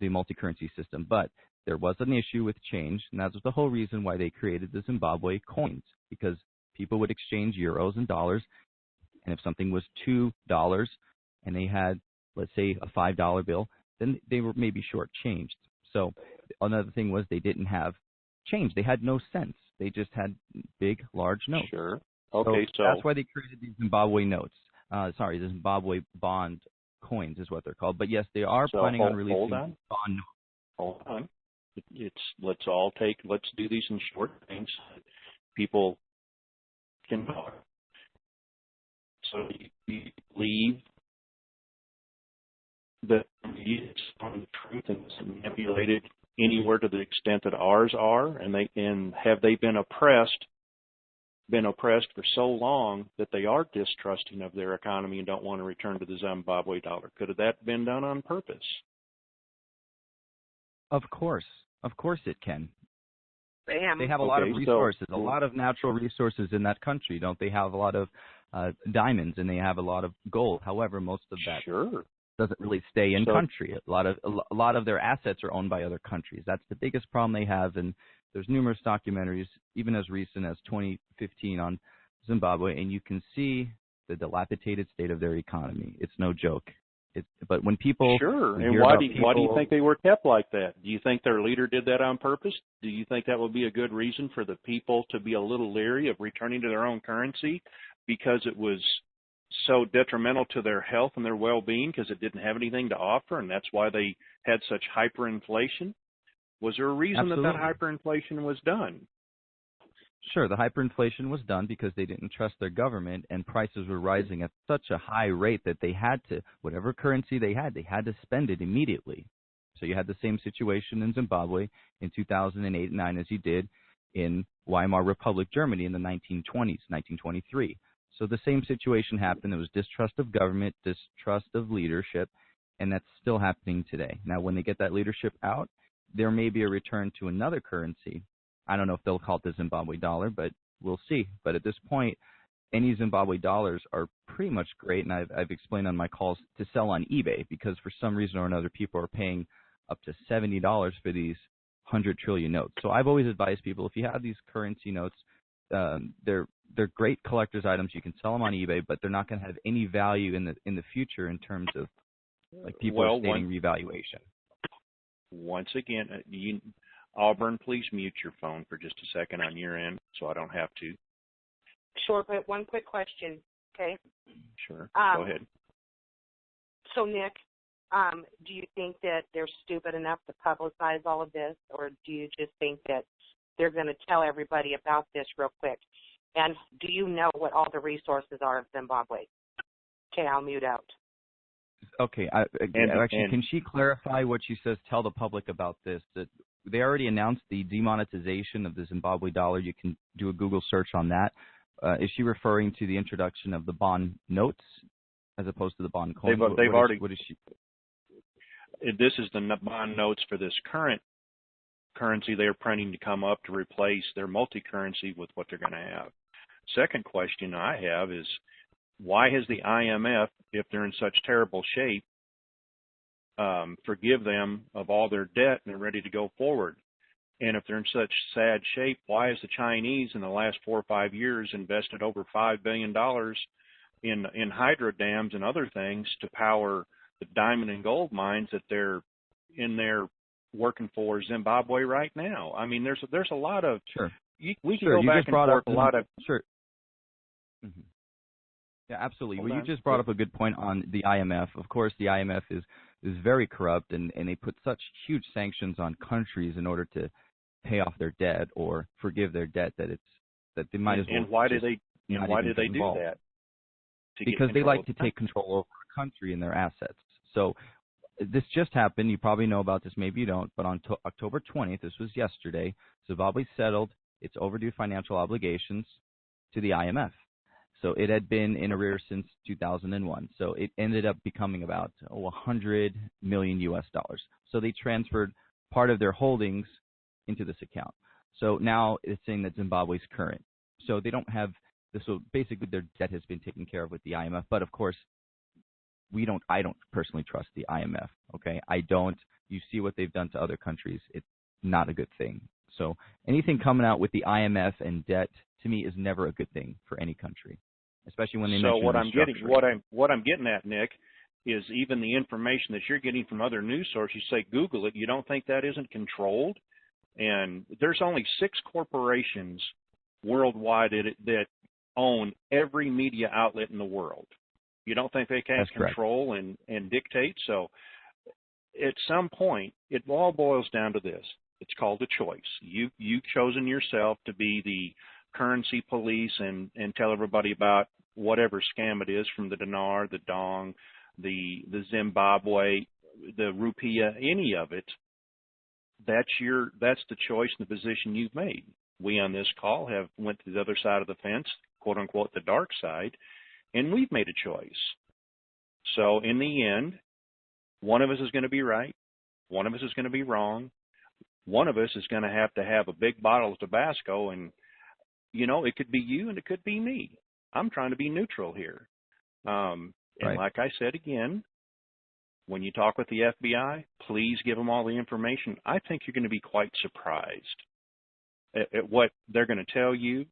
multi-currency system. But there was an issue with change, and that was the whole reason why they created the Zimbabwe coins, because people would exchange euros and dollars, and if something was $2 and they had, let's say, a $5 bill, then they were maybe shortchanged. So another thing was they didn't have change. They had no cents. They just had big, large notes. Sure. Okay, so that's why they created these Zimbabwe notes. The Zimbabwe bond coins is what they're called. But yes, they are planning on releasing bond notes. Hold on. Let's do these in short things. People can talk. So you believe that it's on the truth and it's manipulated anywhere to the extent that ours are, and have they been oppressed for so long that they are distrusting of their economy and don't want to return to the Zimbabwe dollar? Could have that been done on purpose? Of course it can. Bam. They have a lot of resources, a lot of natural resources in that country. Don't they have a lot of diamonds, and they have a lot of gold? However, most of that doesn't really stay in country. A lot of their assets are owned by other countries. That's the biggest problem they have. And there's numerous documentaries, even as recent as 2015, on Zimbabwe, and you can see the dilapidated state of their economy. It's no joke. But when people and why do you think they were kept like that? Do you think their leader did that on purpose? Do you think that would be a good reason for the people to be a little leery of returning to their own currency because it was so detrimental to their health and their well-being because it didn't have anything to offer, and that's why they had such hyperinflation? Was there a reason that hyperinflation was done? Sure, the hyperinflation was done because they didn't trust their government, and prices were rising at such a high rate that they had to, whatever currency they had to spend it immediately. So you had the same situation in Zimbabwe in 2008 and 2009 as you did in Weimar Republic, Germany in the 1920s, 1923. So the same situation happened. There was distrust of government, distrust of leadership, and that's still happening today. Now, when they get that leadership out, there may be a return to another currency. I don't know if they'll call it the Zimbabwe dollar, but we'll see. But at this point, any Zimbabwe dollars are pretty much great, and I've explained on my calls to sell on eBay because for some reason or another, people are paying up to $70 for these 100 trillion notes. So I've always advised people, if you have these currency notes, they're great collector's items. You can sell them on eBay, but they're not going to have any value in the future in terms of like people are stating revaluation. Once again, Auburn, please mute your phone for just a second on your end so I don't have to. Sure, but one quick question, okay? Sure, go ahead. So, Nick, do you think that they're stupid enough to publicize all of this, or do you just think that they're going to tell everybody about this real quick? And do you know what all the resources are of Zimbabwe? Okay, I'll mute out. Okay, can she clarify what she says? Tell the public about this. That they already announced the demonetization of the Zimbabwe dollar. You can do a Google search on that. Is she referring to the introduction of the bond notes as opposed to the bond coin? They've already. What is she? This is the bond notes for this current currency they're planning to come up to replace their multi-currency with what they're going to have. Second question I have is, why has the IMF, if they're in such terrible shape, forgive them of all their debt and they're ready to go forward? And if they're in such sad shape, why has the Chinese in the last 4 or 5 years invested over $5 billion in hydro dams and other things to power the diamond and gold mines that they're in there working for Zimbabwe right now? I mean, there's a lot of we can go back and forth a lot of Mm-hmm. Yeah, absolutely. Well, you just brought up a good point on the IMF. Of course, the IMF is very corrupt, and they put such huge sanctions on countries in order to pay off their debt or forgive their debt that they might as well. And why do they do that? Because they like to take control over a country and their assets. So this just happened. You probably know about this, maybe you don't. But on October 20th, this was yesterday, Zimbabwe settled its overdue financial obligations to the IMF. So it had been in arrears since 2001. So it ended up becoming about $100 million US. So they transferred part of their holdings into this account. So now it's saying that Zimbabwe's current. So they don't have this. So basically, their debt has been taken care of with the IMF. But of course, I don't personally trust the IMF. Okay, I don't. You see what they've done to other countries. It's not a good thing. So anything coming out with the IMF and debt, to me, is never a good thing for any country, especially when they mention restructuring. What I'm getting at, Nick, is even the information that you're getting from other news sources. You say Google it. You don't think that isn't controlled? And there's only 6 corporations worldwide that own every media outlet in the world. You don't think they can That's correct. control and dictate? So at some point, it all boils down to this. It's called a choice. You've chosen yourself to be the currency police and tell everybody about whatever scam it is, from the dinar, the dong, the Zimbabwe, the rupiah, any of it. That's the choice and the position you've made. We on this call have went to the other side of the fence, quote unquote, the dark side, and we've made a choice. So in the end, one of us is going to be right, one of us is going to be wrong, one of us is going to have a big bottle of Tabasco, and it could be you and it could be me. I'm trying to be neutral here. And like I said again, when you talk with the FBI, please give them all the information. I think you're going to be quite surprised at what they're going to tell you.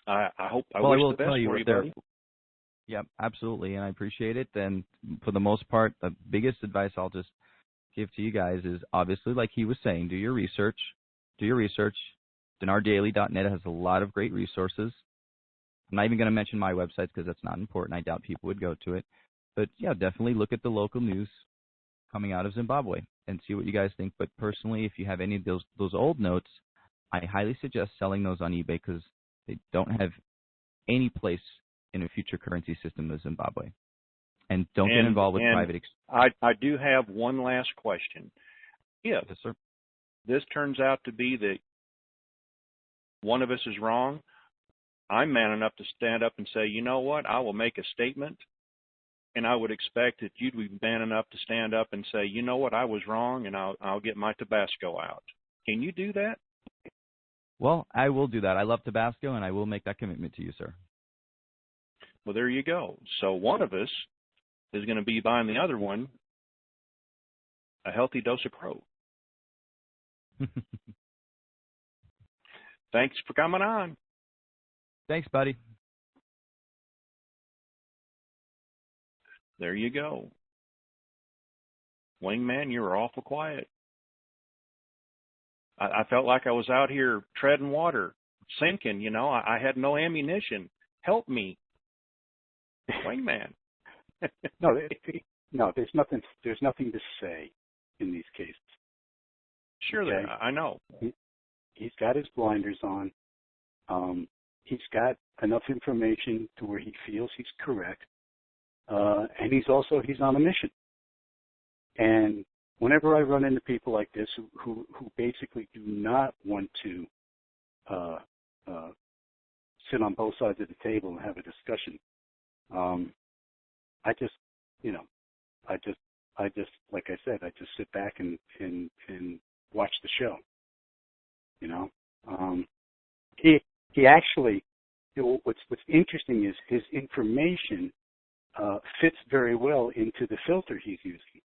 I wish the best for you, buddy. Yep, absolutely, and I appreciate it. And for the most part, the biggest advice I'll just give to you guys is, obviously, like he was saying, do your research. DinarDaily.net has a lot of great resources. I'm not even going to mention my websites because that's not important. I doubt people would go to it. But, yeah, definitely look at the local news coming out of Zimbabwe and see what you guys think. But personally, if you have any of those old notes, I highly suggest selling those on eBay because they don't have any place in a future currency system of Zimbabwe. And don't get involved with private I do have one last question. If yes, sir. This turns out to be that one of us is wrong, I'm man enough to stand up and say, you know what, I will make a statement, and I would expect that you'd be man enough to stand up and say, you know what, I was wrong, and I'll get my Tabasco out. Can you do that? Well, I will do that. I love Tabasco, and I will make that commitment to you, sir. Well, there you go. So one of us is going to be buying the other one a healthy dose of crow. Thanks for coming on. Thanks, buddy. There you go. Wingman, you were awful quiet. I felt like I was out here treading water, sinking, I had no ammunition. Help me. Wingman. No, there's nothing to say in these cases. Sure, okay? I know. He's got his blinders on. He's got enough information to where he feels he's correct, and he's on a mission. And whenever I run into people like this who basically do not want to sit on both sides of the table and have a discussion, I just like I said, I just sit back and watch the show. He actually, what's interesting is his information fits very well into the filter he's using.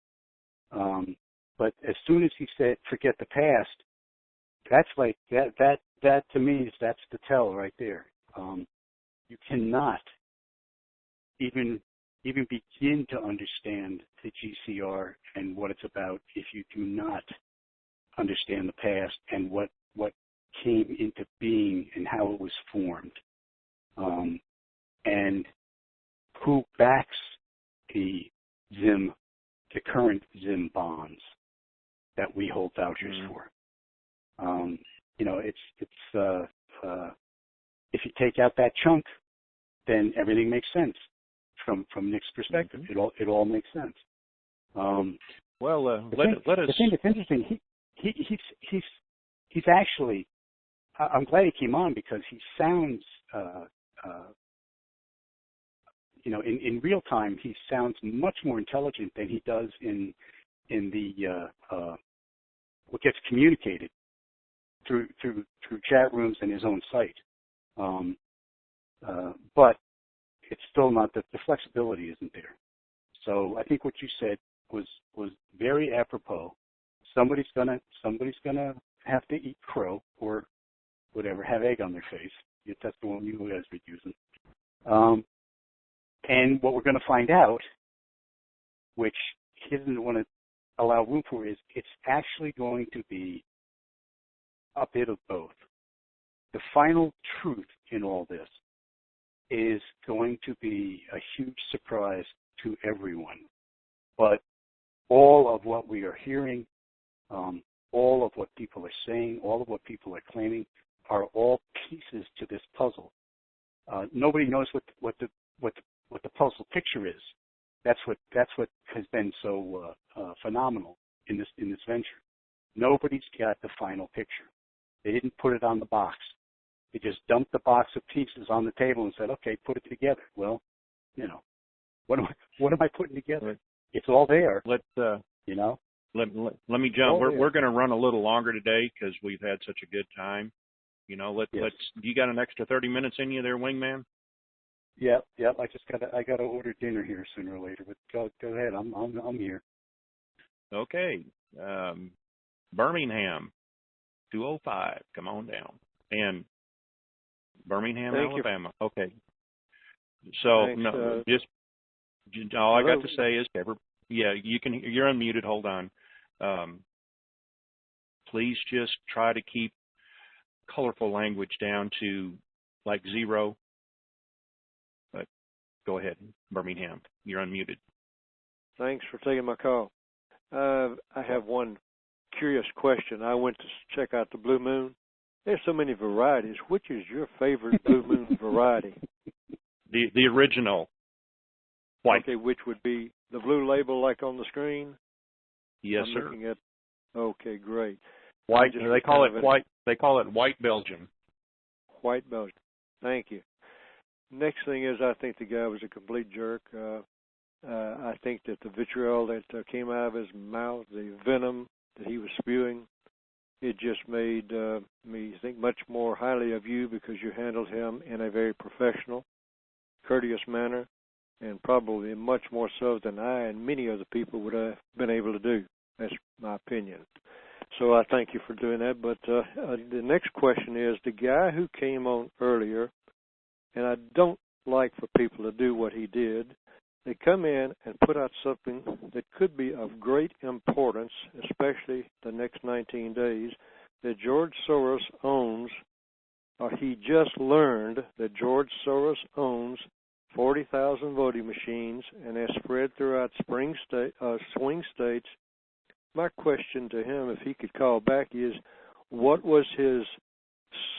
But as soon as he said, "Forget the past," that's like that to me that's the tell right there. You cannot even begin to understand the GCR and what it's about if you do not understand the past and what came into being and how it was formed, and who backs the current Zim bonds that we hold vouchers for. If you take out that chunk, then everything makes sense from Nick's perspective. It all makes sense. The thing that's interesting, he's actually. I'm glad he came on because he sounds, in real time, he sounds much more intelligent than he does in the what gets communicated through chat rooms and his own site. But it's still not the flexibility isn't there. So I think what you said was very apropos. Somebody's gonna have to eat crow or whatever, have egg on their face. That's the one you guys were using. And what we're going to find out, which he doesn't want to allow room for, is it's actually going to be a bit of both. the final truth in all this is going to be a huge surprise to everyone. But all of what we are hearing, all of what people are saying, all of what people are claiming, are all pieces to this puzzle. Nobody knows what the puzzle picture is. That's what has been so phenomenal in this venture. Nobody's got the final picture. They didn't put it on the box. They just dumped the box of pieces on the table and said, "Okay, put it together." Well, what am I putting together? It's all there. Let me jump. We're going to run a little longer today because we've had such a good time. Let's. You got an extra 30 minutes in you there, Wingman? Yep. I got to order dinner here sooner or later. But go ahead. I'm here. Okay. Birmingham, 205. Come on down. And Birmingham, Alabama. Okay. So Thanks, just all I got to say is, you can. You're unmuted. Hold on. Please just try to keep colorful language down to like 0. But go ahead, Birmingham. You're unmuted. Thanks for taking my call. I have one curious question. I went to check out the Blue Moon. There's so many varieties. Which is your favorite Blue Moon variety? The original. White. Okay, which would be the blue label like on the screen? Yes, I'm sir. looking at. Okay, great. White. They call it white. They call it White Belgian. White Belgian. Thank you. Next thing is, I think the guy was a complete jerk. I think that the vitriol that came out of his mouth, the venom that he was spewing, it just made me think much more highly of you because you handled him in a very professional, courteous manner, and probably much more so than I and many other people would have been able to do. That's my opinion. So I thank you for doing that. But the next question is, the guy who came on earlier, and I don't like for people to do what he did, they come in and put out something that could be of great importance, especially the next 19 days, that George Soros owns, or he just learned that George Soros owns 40,000 voting machines and has spread throughout swing states. My question to him, if he could call back, is what was his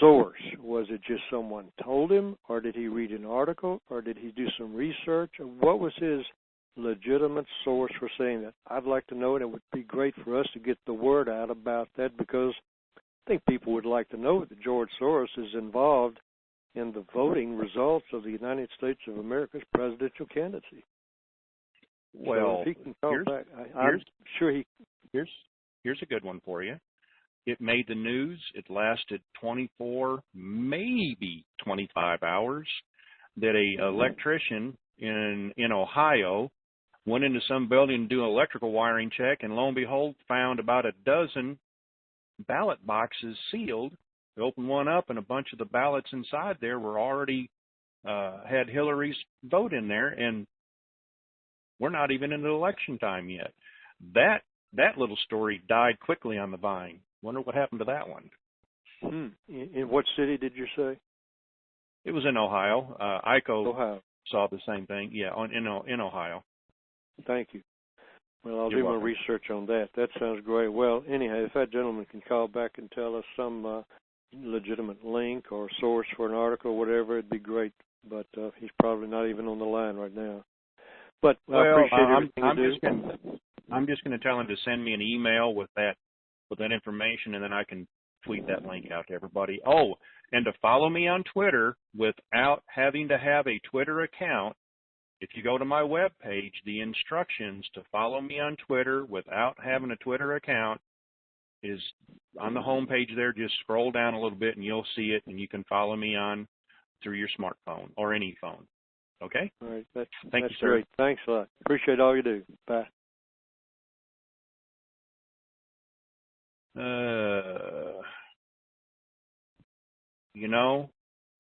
source? Was it just someone told him, or did he read an article, or did he do some research? Or what was his legitimate source for saying that? I'd like to know it. It would be great for us to get the word out about that because I think people would like to know that George Soros is involved in the voting results of the United States of America's presidential candidacy. Well, so if he can call back, I'm sure he. Here's a good one for you. It made the news. It lasted 24, maybe 25 hours. That a electrician in Ohio went into some building to do an electrical wiring check, and lo and behold, found about a dozen ballot boxes sealed. They opened one up, and a bunch of the ballots inside there were already had Hillary's vote in there, and we're not even in the election time yet. That little story died quickly on the vine. Wonder what happened to that one. In what city did you say? It was in Ohio. Ohio. Saw the same thing. Yeah, in Ohio. Thank you. Well, I'll You're do welcome. my research on that. That sounds great. Well, anyhow, if that gentleman can call back and tell us some legitimate link or source for an article or whatever, it'd be great. But he's probably not even on the line right now. But I appreciate everything I'm just going to tell him to send me an email with that information, and then I can tweet that link out to everybody. Oh, and to follow me on Twitter without having to have a Twitter account. If you go to my webpage, the instructions to follow me on Twitter without having a Twitter account is on the home page there. Just scroll down a little bit and you'll see it, and you can follow me on through your smartphone or any phone. Okay? All right. Thank that's you, sir. Great. Thanks a lot. Appreciate all you do. Bye.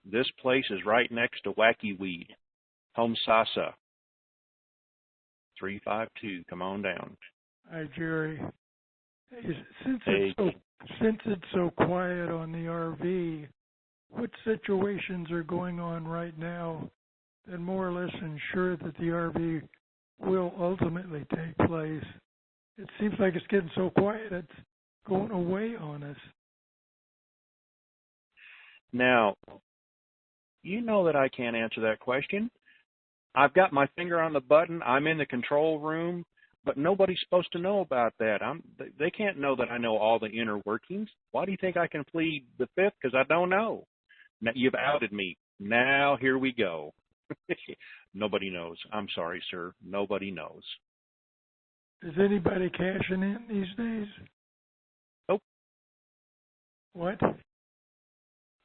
This place is right next to Wacky Weed. Home Sasa. 352. Come on down. Hi, Jerry. Since it's so quiet on the RV, what situations are going on right now that more or less ensure that the RV will ultimately take place? It seems like it's getting so quiet, it's going away on us. Now, you know that I can't answer that question. I've got my finger on the button. I'm in the control room, but nobody's supposed to know about that. They can't know that I know all the inner workings. Why do you think I can plead the fifth? Because I don't know. Now, you've outed me. Now, here we go. Nobody knows. I'm sorry, sir. Nobody knows. Is anybody cashing in these days? Nope. What?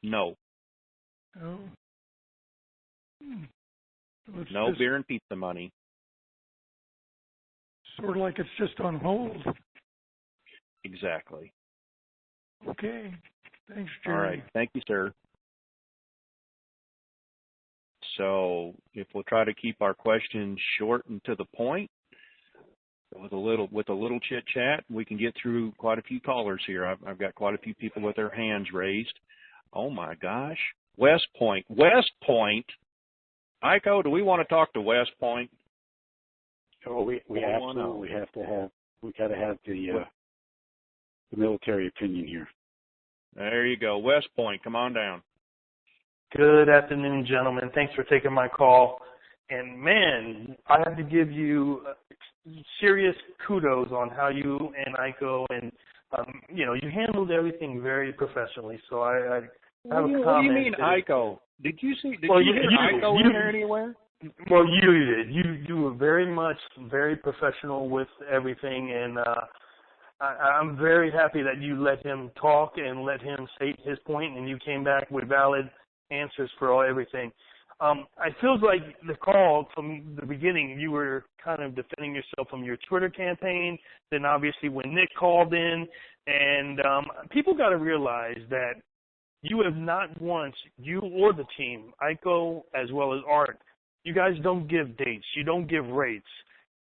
No. Oh. So No beer and pizza money. Sort of like it's just on hold. Exactly. Okay. Thanks, Jerry. All right. Thank you, sir. So if we'll try to keep our questions short and to the point, with a little chit chat, we can get through quite a few callers here. I've got quite a few people with their hands raised. Oh my gosh, West Point. Iko, do we want to talk to West Point? Oh, we absolutely have to have. We got to have the military opinion here. There you go, West Point. Come on down. Good afternoon, gentlemen. Thanks for taking my call. And man, I have to give you serious kudos on how you and Iko and you handled everything very professionally. So I have a comment. What do you mean, Iko? Did you hear Iko in there anywhere? Well, you did. You were very professional with everything, and I'm very happy that you let him talk and let him state his point, and you came back with valid answers for everything. I feel like the call from the beginning, you were kind of defending yourself from your Twitter campaign. Then obviously when Nick called in, and people got to realize that you have not once, you or the team, Iko as well as Art, you guys don't give dates. You don't give rates.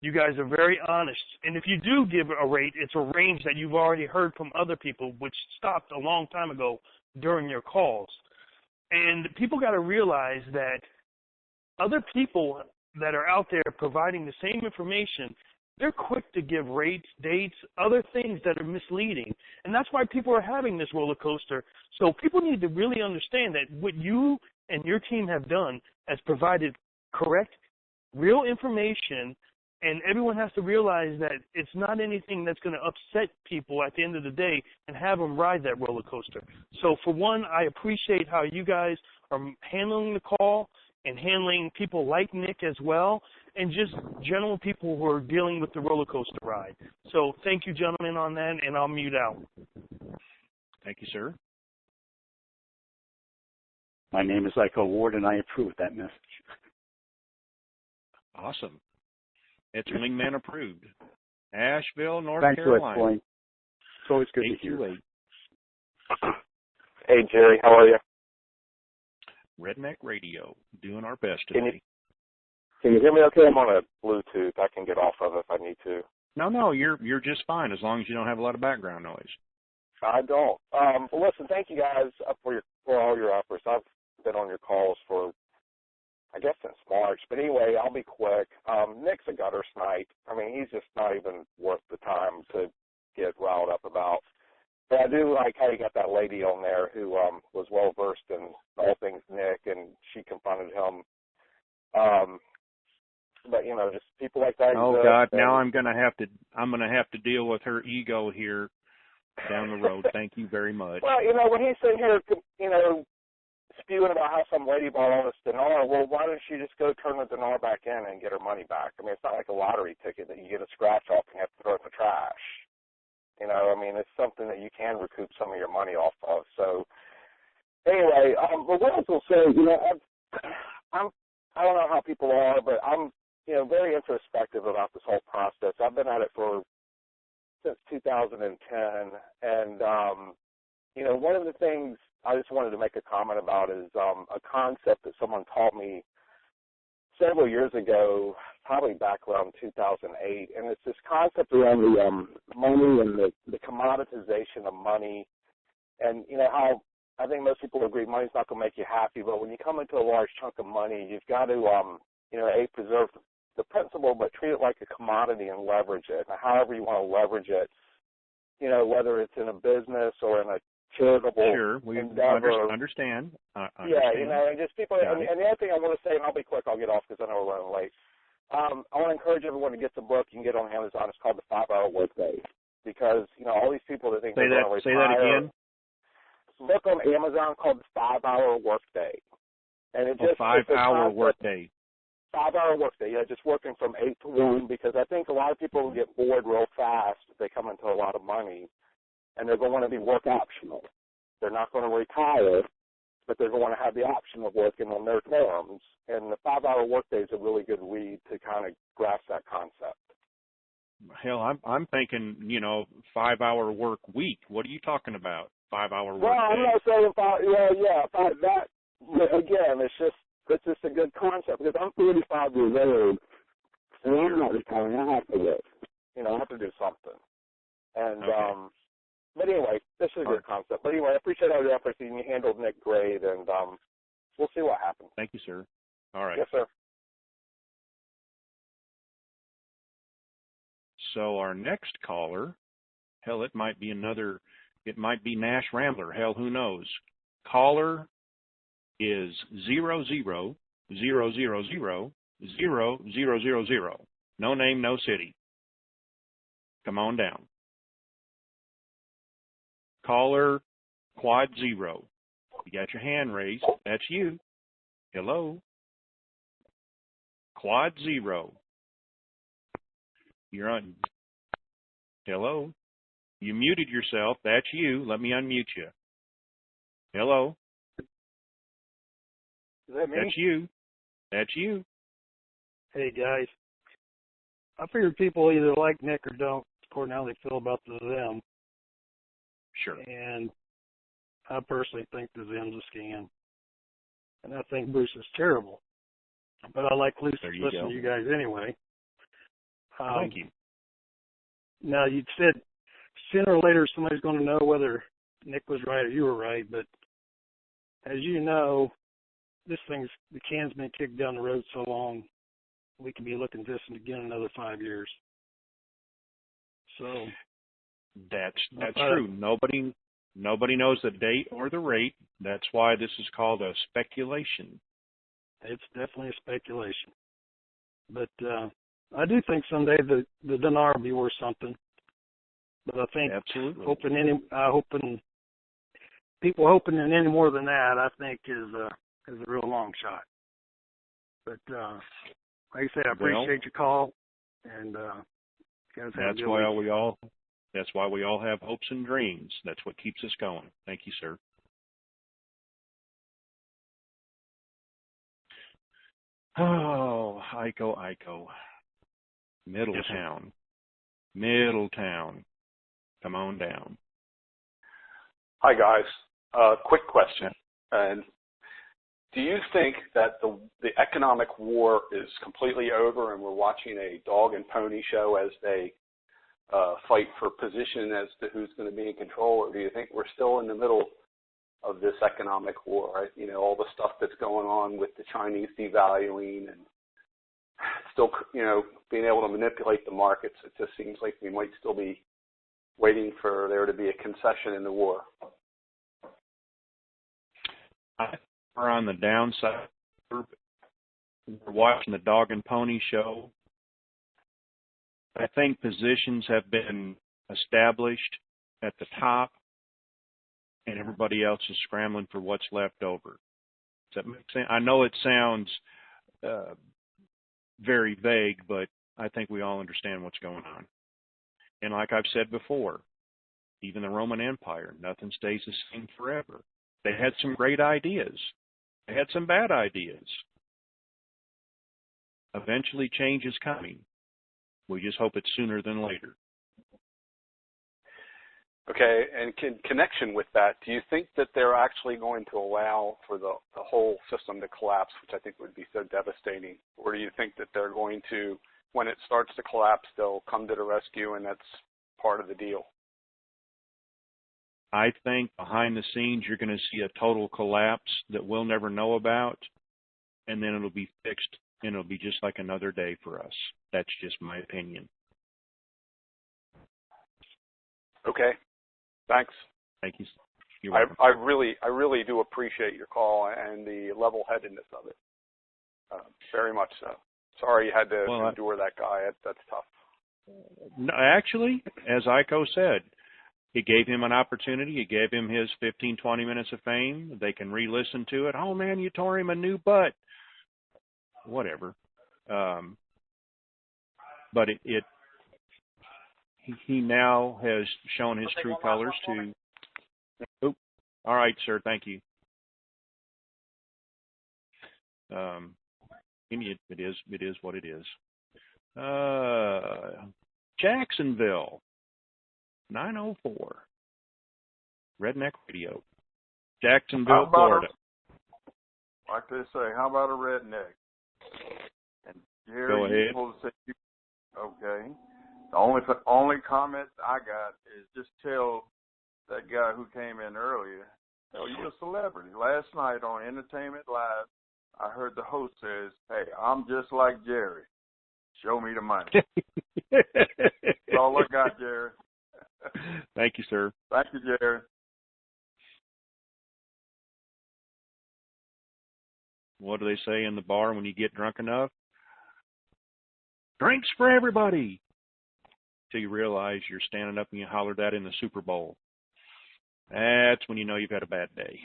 You guys are very honest. And if you do give a rate, it's a range that you've already heard from other people, which stopped a long time ago during your calls. And people got to realize that other people that are out there providing the same information, they're quick to give rates, dates, other things that are misleading. And that's why people are having this roller coaster. So people need to really understand that what you and your team have done has provided correct, real information, and everyone has to realize that it's not anything that's going to upset people at the end of the day and have them ride that roller coaster. So for one, I appreciate how you guys are handling the call and handling people like Nick as well, and just general people who are dealing with the roller coaster ride. So thank you, gentlemen, on that, and I'll mute out. Thank you, sir. My name is Iko Ward, and I approve that message. Awesome. It's Wingman approved. Asheville, North Thanks, Carolina. West Point. It's always good to hear. Hey, Jerry, how are you? Redneck Radio, doing our best today. Can you hear me okay? I'm on a Bluetooth. I can get off of it if I need to. No, you're just fine as long as you don't have a lot of background noise. I don't. Well, listen, thank you guys for all your efforts. I've been on your calls for, I guess, since March. But anyway, I'll be quick. Nick's a gutter snipe. I mean, he's just not even worth the time to get riled up about. But I do like how you got that lady on there who was well-versed in all things Nick, and she confronted him. But, just people like that. Oh, God, now I'm going to have to deal with her ego here down the road. Thank you very much. Well, when he's sitting here, spewing about how some lady bought all this dinar, well, why don't she just go turn the dinar back in and get her money back? I mean, it's not like a lottery ticket that you get a scratch off and you have to throw it in the trash. It's something that you can recoup some of your money off of. So, anyway, but what I will say, I don't know how people are, but I'm, very introspective about this whole process. I've been at it since 2010, and, one of the things I just wanted to make a comment about is a concept that someone taught me several years ago, probably back around 2008, and it's this concept around the money and the commoditization of money, and how I think most people agree money's not going to make you happy, but when you come into a large chunk of money, you've got to, preserve the principle, but treat it like a commodity and leverage it. Now, however you want to leverage it, whether it's in a business or in a charitable we endeavor. understand. Yeah, and just people. And the other thing I want to say, and I'll be quick, I'll get off because I know we're running late. I want to encourage everyone to get the book. You can get it on Amazon. It's called The 5-Hour Workday, because all these people that think they're going to retire. Say that again. Look on Amazon called The 5-Hour Workday, and it just 5-hour workday. 5-hour workday. Yeah, just working from 8 to 1, because I think a lot of people get bored real fast if they come into a lot of money, and they're going to want to be work optional. They're not going to retire, but they're going to want to have the option of working on their terms. And the 5-hour workday is a really good read to kind of grasp that concept. Hell, I'm thinking, 5-hour work week. What are you talking about? 5-hour work Well, day. I'm not saying again, it's just a good concept, because I'm 35 years old, and I'm not retiring. I have to work. I have to do something. And okay. But anyway, this is a good concept. But anyway, I appreciate all your efforts, and you handled Nick great, and we'll see what happens. Thank you, sir. All right. Yes, sir. So our next caller, hell, it might be Nash Rambler. Hell, who knows? Caller is 00000000. No name, no city. Come on down. Caller quad 0. You got your hand raised. That's you. Hello. Quad 0. You're on. Hello. You muted yourself. That's you. Let me unmute you. Hello. Is that me? That's you. That's you. Hey, guys. I figured people either like Nick or don't, according to how they feel about the them. Sure. And I personally think the Zim's a scam. And I think Bruce is terrible. But I like listening to you guys anyway. Thank you. Now, you said sooner or later somebody's going to know whether Nick was right or you were right. But as you know, the can's been kicked down the road so long, we could be looking at this again another 5 years. So that's true. Nobody knows the date or the rate. That's why this is called a speculation. It's definitely a speculation. But I do think someday the dinar will be worth something. But I think absolutely people hoping in any more than that, I think is a real long shot. But like I said, I appreciate your call, and guys have a good week. That's why we all have hopes and dreams. That's what keeps us going. Thank you, sir. Oh, Ico. Middletown. Come on down. Hi, guys. Quick question. And do you think that the economic war is completely over and we're watching a dog and pony show as they fight for position as to who's going to be in control, or do you think we're still in the middle of this economic war, right? All the stuff that's going on with the Chinese devaluing and still, being able to manipulate the markets. It just seems like we might still be waiting for there to be a concession in the war. We're on the downside. We're watching the dog and pony show. I think positions have been established at the top, and everybody else is scrambling for what's left over. Does that make sense? I know it sounds very vague, but I think we all understand what's going on. And like I've said before, even the Roman Empire, nothing stays the same forever. They had some great ideas. They had some bad ideas. Eventually change is coming. We just hope it's sooner than later. Okay, and in connection with that, do you think that they're actually going to allow for the whole system to collapse, which I think would be so devastating? Or do you think that they're going to, when it starts to collapse, they'll come to the rescue and that's part of the deal? I think behind the scenes you're going to see a total collapse that we'll never know about, and then it'll be fixed, and it'll be just like another day for us. That's just my opinion. Okay. Thanks. Thank you. You're welcome. I really do appreciate your call and the level-headedness of it. Very much so. Sorry you had to endure that guy. That's tough. No, actually, as Iko said, it gave him an opportunity. It gave him his 15, 20 minutes of fame. They can re-listen to it. Oh, man, you tore him a new butt. Whatever. But he now has shown his true colors to... Oh, all right, sir. Thank you. It is what it is. Jacksonville, 904. Redneck Radio. Jacksonville, Florida. Like they say, how about a redneck? And Jerry, Go ahead. you're supposed to say, okay. The only comment I got is just tell that guy who came in earlier, you're a celebrity. Last night on Entertainment Live, I heard the host says, hey, I'm just like Jerry. Show me the money. That's all I got, Jerry. Thank you, sir. Thank you, Jerry. What do they say in the bar when you get drunk enough? Drinks for everybody. Till you realize you're standing up and you hollered that in the Super Bowl. That's when you know you've had a bad day.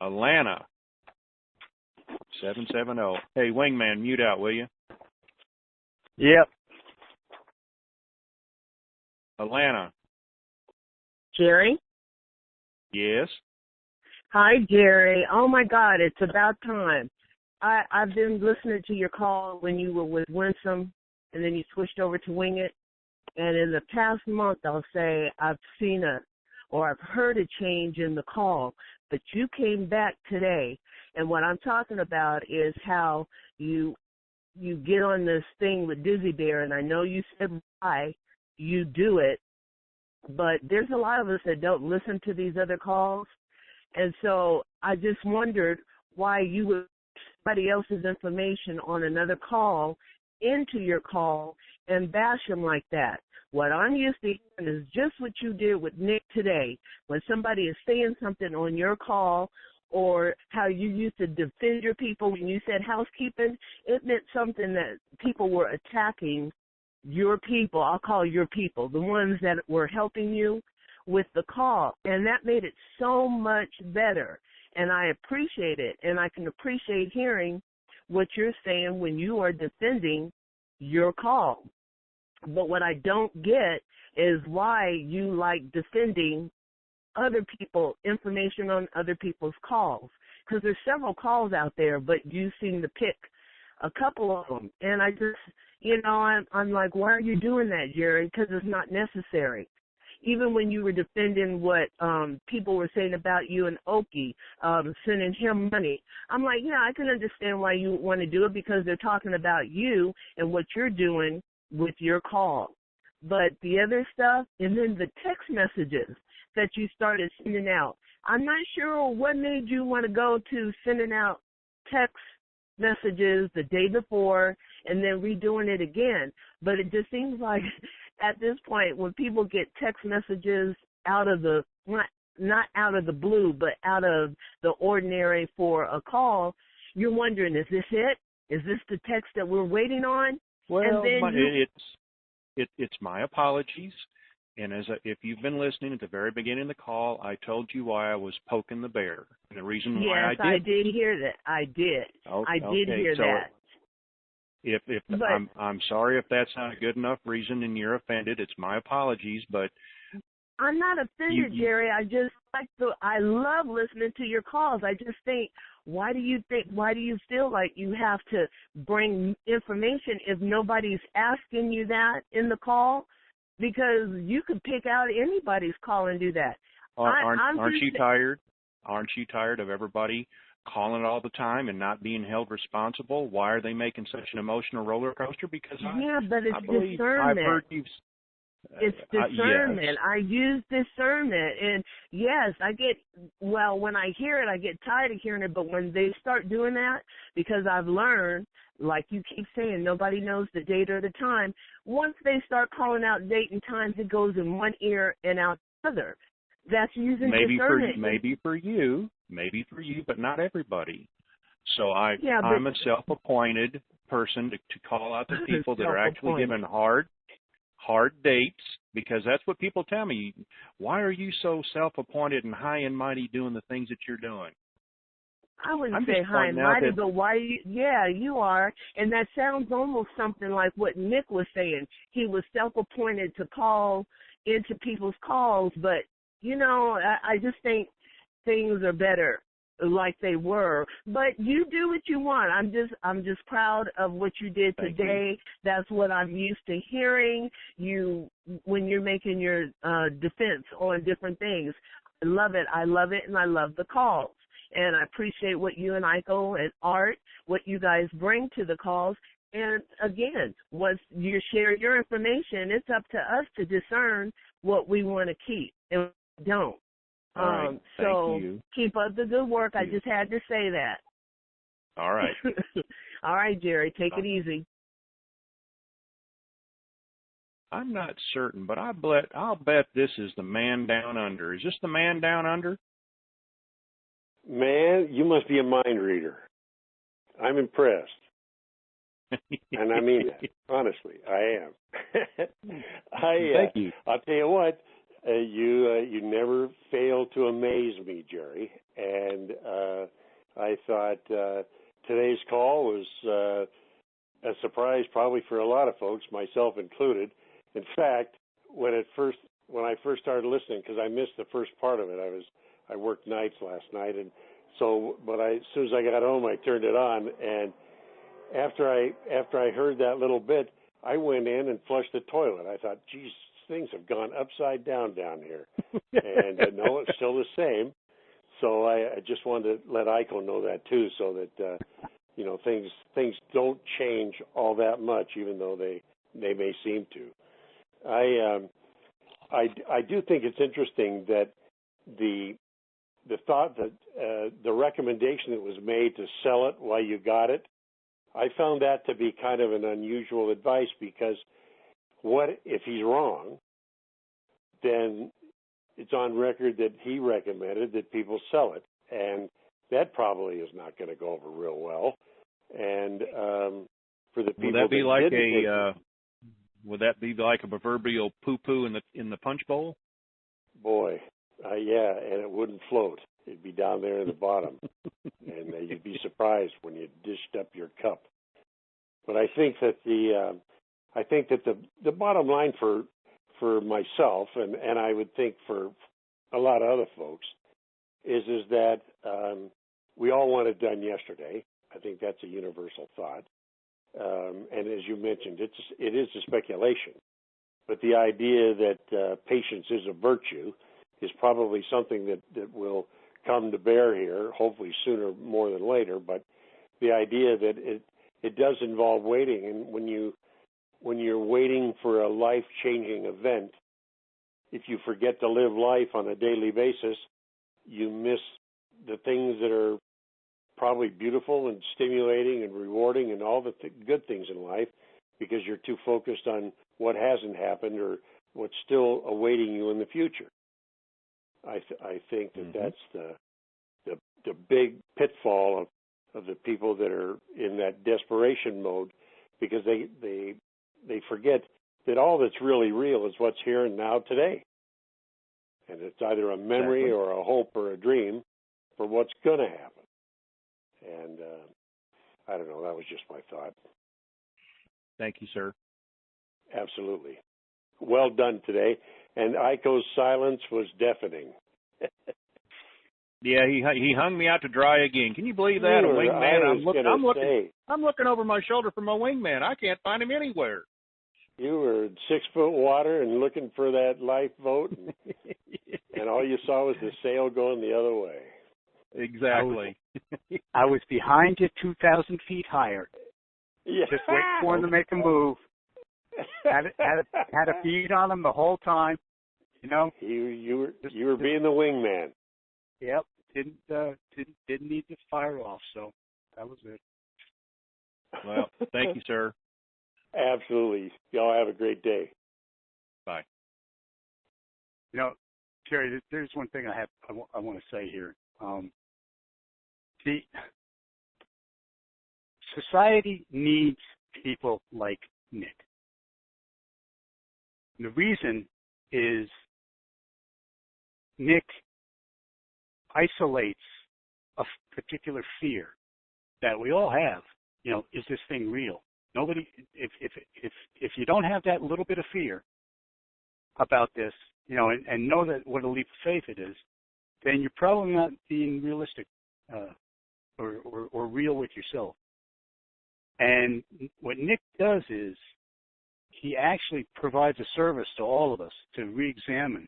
Atlanta, 770. Hey, Wingman, mute out, will you? Yep. Atlanta. Jerry? Yes? Hi, Jerry. Oh, my God, it's about time. I've been listening to your call when you were with Winsome, and then you switched over to WINGIT. And in the past month, I'll say I've seen I've heard a change in the call, but you came back today. And what I'm talking about is how you get on this thing with Dizzy Bear, and I know you said why you do it, but there's a lot of us that don't listen to these other calls. And so I just wondered why you would put somebody else's information on another call into your call and bash them like that. What I'm used to hearing is just what you did with Nick today. When somebody is saying something on your call, or how you used to defend your people when you said housekeeping, it meant something that people were attacking your people. I'll call your people, the ones that were helping you with the call. And that made it so much better. And I appreciate it. And I can appreciate hearing what you're saying when you are defending your call. But what I don't get is why you like defending other people, information on other people's calls. Because there's several calls out there, but you seem to pick a couple of them. And I just, I'm like, why are you doing that, Jerry? Because it's not necessary. Even when you were defending what people were saying about you and Okie, sending him money, I'm like, yeah, I can understand why you want to do it, because they're talking about you and what you're doing with your call. But the other stuff, and then the text messages that you started sending out, I'm not sure what made you want to go to sending out text messages the day before and then redoing it again. But it just seems like at this point, when people get text messages out of the, not out of the blue, but out of the ordinary for a call, you're wondering, is this it? Is this the text that we're waiting on? Well, and then it's my apologies. And if you've been listening at the very beginning of the call, I told you why I was poking the bear. And the reason why I did hear that. I did. I did hear that. But I'm sorry if that's not a good enough reason and you're offended. It's my apologies, but I'm not offended, Jerry. I love listening to your calls. I just think, why do you feel like you have to bring information if nobody's asking you that in the call? Because you could pick out anybody's call and do that. Aren't you tired? Aren't you tired of everybody calling all the time and not being held responsible? Why are they making such an emotional roller coaster? Because but it's discernment. It's discernment. Yes. I use discernment. And yes, when I hear it, I get tired of hearing it. But when they start doing that, because I've learned, like you keep saying, nobody knows the date or the time. Once they start calling out date and times, it goes in one ear and out the other. That's using discernment. Maybe for you, but not everybody. So I'm a self-appointed person to call out the people that are actually given hard dates, because that's what people tell me. Why are you so self-appointed and high and mighty doing the things that you're doing? I wouldn't say high and mighty, but why? You are. And that sounds almost something like what Nick was saying. He was self-appointed to call into people's calls, but, I just think things are better like they were. But you do what you want. I'm just proud of what you did today. That's what I'm used to hearing you when you're making your defense on different things. I love it, and I love the calls. And I appreciate what you and Iko and Art, what you guys bring to the calls. And again, once you share your information, it's up to us to discern what we want to keep and what we don't. All right. So Thank you. Keep up the good work. I just had to say that. All right. All right, Jerry, take it easy. I'm not certain, but I'll bet this is the man down under. Is this the man down under? Man, you must be a mind reader. I'm impressed. And I mean that. Honestly, I am. Thank you. I'll tell you what, you never fail to amaze me, Jerry. And I thought today's call was a surprise probably for a lot of folks, myself included. In fact, when I first started listening, because I missed the first part of it, I worked nights last night, and so as soon as I got home, I turned it on, and after I heard that little bit, I went in and flushed the toilet. I thought, geez, things have gone upside down here, and no, it's still the same. So I just wanted to let Iko know that too, so that things don't change all that much, even though they may seem to. I do think it's interesting that the thought that the recommendation that was made to sell it while you got it, I found that to be kind of an unusual advice, because what if he's wrong? Then it's on record that he recommended that people sell it, and that probably is not going to go over real well. And for the people would that be like a proverbial poo-poo in the punch bowl? Boy, yeah, and it wouldn't float. It'd be down there in the bottom, and you'd be surprised when you dished up your cup. But I think that the bottom line for myself, and I would think for a lot of other folks, is that we all want it done yesterday. I think that's a universal thought. And as you mentioned, it is a speculation. But the idea that patience is a virtue is probably something that will come to bear here, hopefully sooner more than later. But the idea that it does involve waiting, and when you're waiting for a life-changing event, if you forget to live life on a daily basis, you miss the things that are probably beautiful and stimulating and rewarding and all the good things in life, because you're too focused on what hasn't happened or what's still awaiting you in the future. I think that that's the big pitfall of the people that are in that desperation mode, because they forget that all that's really real is what's here and now today. And it's either a memory or a hope or a dream for what's going to happen. And I don't know, that was just my thought. Thank you, sir. Absolutely. Well done today. And Iko's silence was deafening. Yeah, he hung me out to dry again. Can you believe that? A wingman. I'm looking over my shoulder for my wingman. I can't find him anywhere. You were 6 foot water and looking for that lifeboat, and all you saw was the sail going the other way. Exactly. I was behind you 2,000 feet higher. Yeah. Just waiting for him to make a move. had a feed on him the whole time. You know, you were being the wingman. Yep. Didn't need to fire off. So that was it. Well, thank you, sir. Absolutely. Y'all have a great day. Bye. You know, Jerry, there's one thing I want to say here. The society needs people like Nick. The reason is Nick isolates a particular fear that we all have. You know, is this thing real? Nobody, if you don't have that little bit of fear about this, you know, and know that what a leap of faith it is, then you're probably not being realistic or real with yourself. And what Nick does is he actually provides a service to all of us to re-examine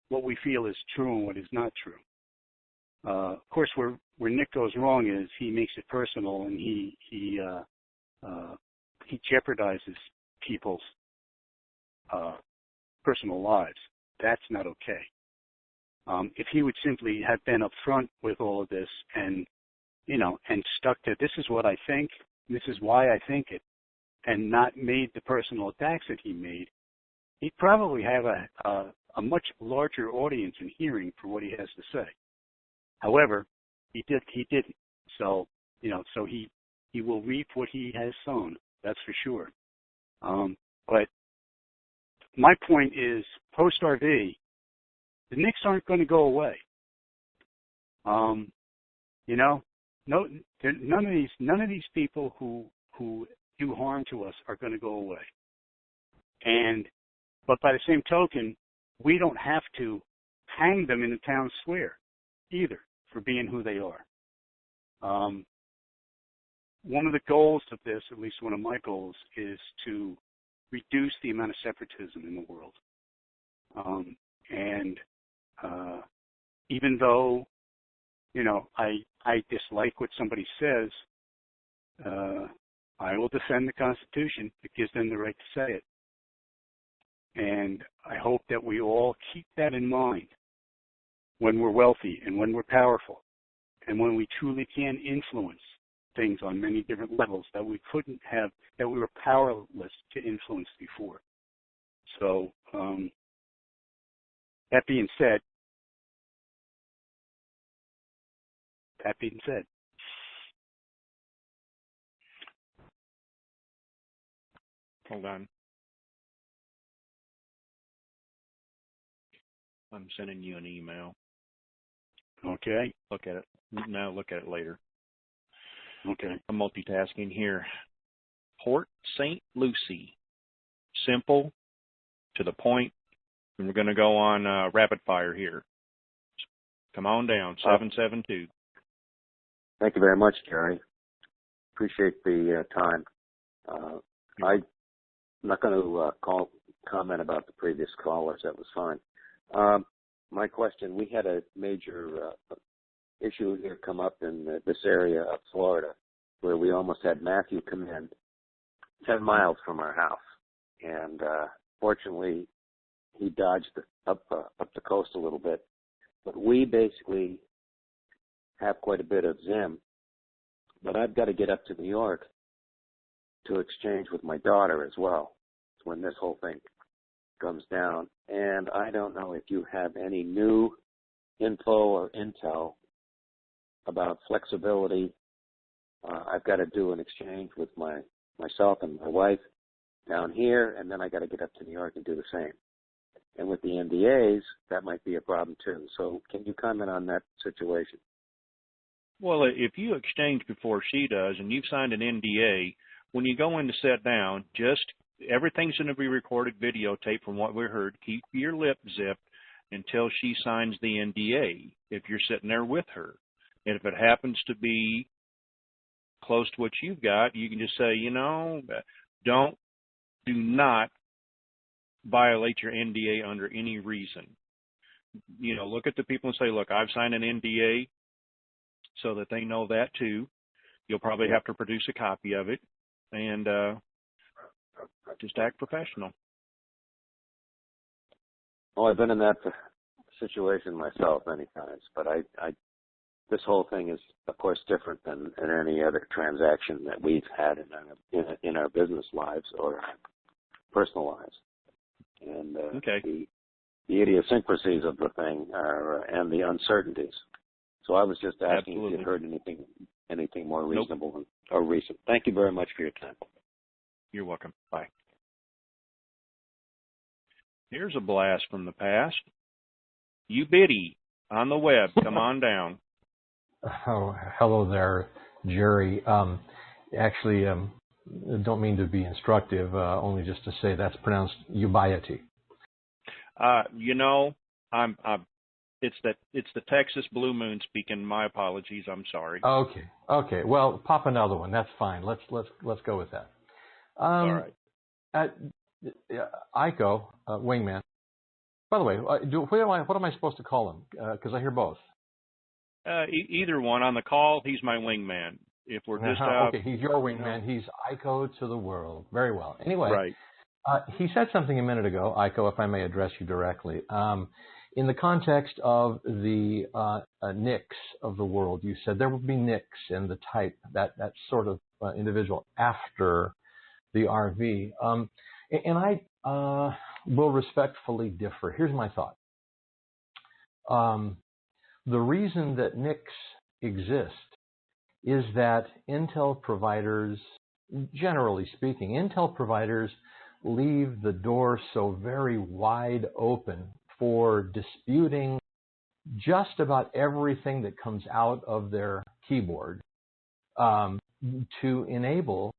what we feel is true and what is not true. Of course, where Nick goes wrong is he makes it personal and he jeopardizes people's personal lives. That's not okay. If he would simply have been upfront with all of this and, you know, and stuck to this is what I think, this is why I think it, and not made the personal attacks that he made, he'd probably have a much larger audience and hearing for what he has to say. However, he didn't. So, you know, so he will reap what he has sown. That's for sure. But my point is, post RV, the Knicks aren't going to go away. You know, none of these people who do harm to us are going to go away. But by the same token, we don't have to hang them in the town square either for being who they are. One of the goals of this, at least one of my goals, is to reduce the amount of separatism in the world. Even though, you know, I dislike what somebody says, I will defend the Constitution. It gives them the right to say it. And I hope that we all keep that in mind when we're wealthy and when we're powerful and when we truly can influence things on many different levels that we couldn't have, that we were powerless to influence before. So, that being said, hold on. I'm sending you an email. Okay. Look at it. No, look at it later. Okay. I'm multitasking here. Port St. Lucie. Simple, to the point, and we're going to go on rapid fire here. Come on down, 772. Thank you very much, Jerry. Appreciate the time. I'm not going to comment about the previous callers. That was fine. My question, we had a major issue here come up in this area of Florida where we almost had Matthew come in 10 miles from our house. And fortunately, he dodged up the coast a little bit. But we basically have quite a bit of Zim. But I've got to get up to New York to exchange with my daughter as well when this whole thing comes down. And I don't know if you have any new info or intel about flexibility. I've got to do an exchange with myself and my wife down here, and then I got to get up to New York and do the same. And with the NDAs, that might be a problem too. So can you comment on that situation? Well, if you exchange before she does and you've signed an NDA, when you go in to sit down, just everything's going to be recorded, videotaped from what we heard. Keep your lip zipped until she signs the NDA if you're sitting there with her. And if it happens to be close to what you've got, you can just say, you know, do not violate your NDA under any reason. You know, look at the people and say, look, I've signed an NDA, so that they know that too. You'll probably have to produce a copy of it. And Just act professional. Well, I've been in that situation myself many times, but this whole thing is, of course, different than any other transaction that we've had in our business lives or personal lives. And the idiosyncrasies of the thing and the uncertainties. So I was just asking if you'd heard anything more reasonable or recent. Thank you very much for your time. You're welcome. Bye. Here's a blast from the past. You Biddy on the web. Come on down. Oh, hello there, Jerry. Actually, don't mean to be instructive, only just to say that's pronounced Ubiety. It's the Texas Blue Moon speaking. My apologies. I'm sorry. Okay. Well, pop another one. That's fine. Let's go with that. All right. Iko, wingman. By the way, what am I supposed to call him? Because I hear both. Either one. On the call, he's my wingman. If we're just okay, he's your wingman. He's Iko to the world. Very well. Anyway, right. He said something a minute ago, Iko, if I may address you directly. In the context of the Nicks of the world, you said there would be Nicks in the type, that sort of individual after the RV. And I will respectfully differ. Here's my thought. The reason that Nicks exist is that Intel providers, generally speaking, Intel providers leave the door so very wide open for disputing just about everything that comes out of their keyboard to enable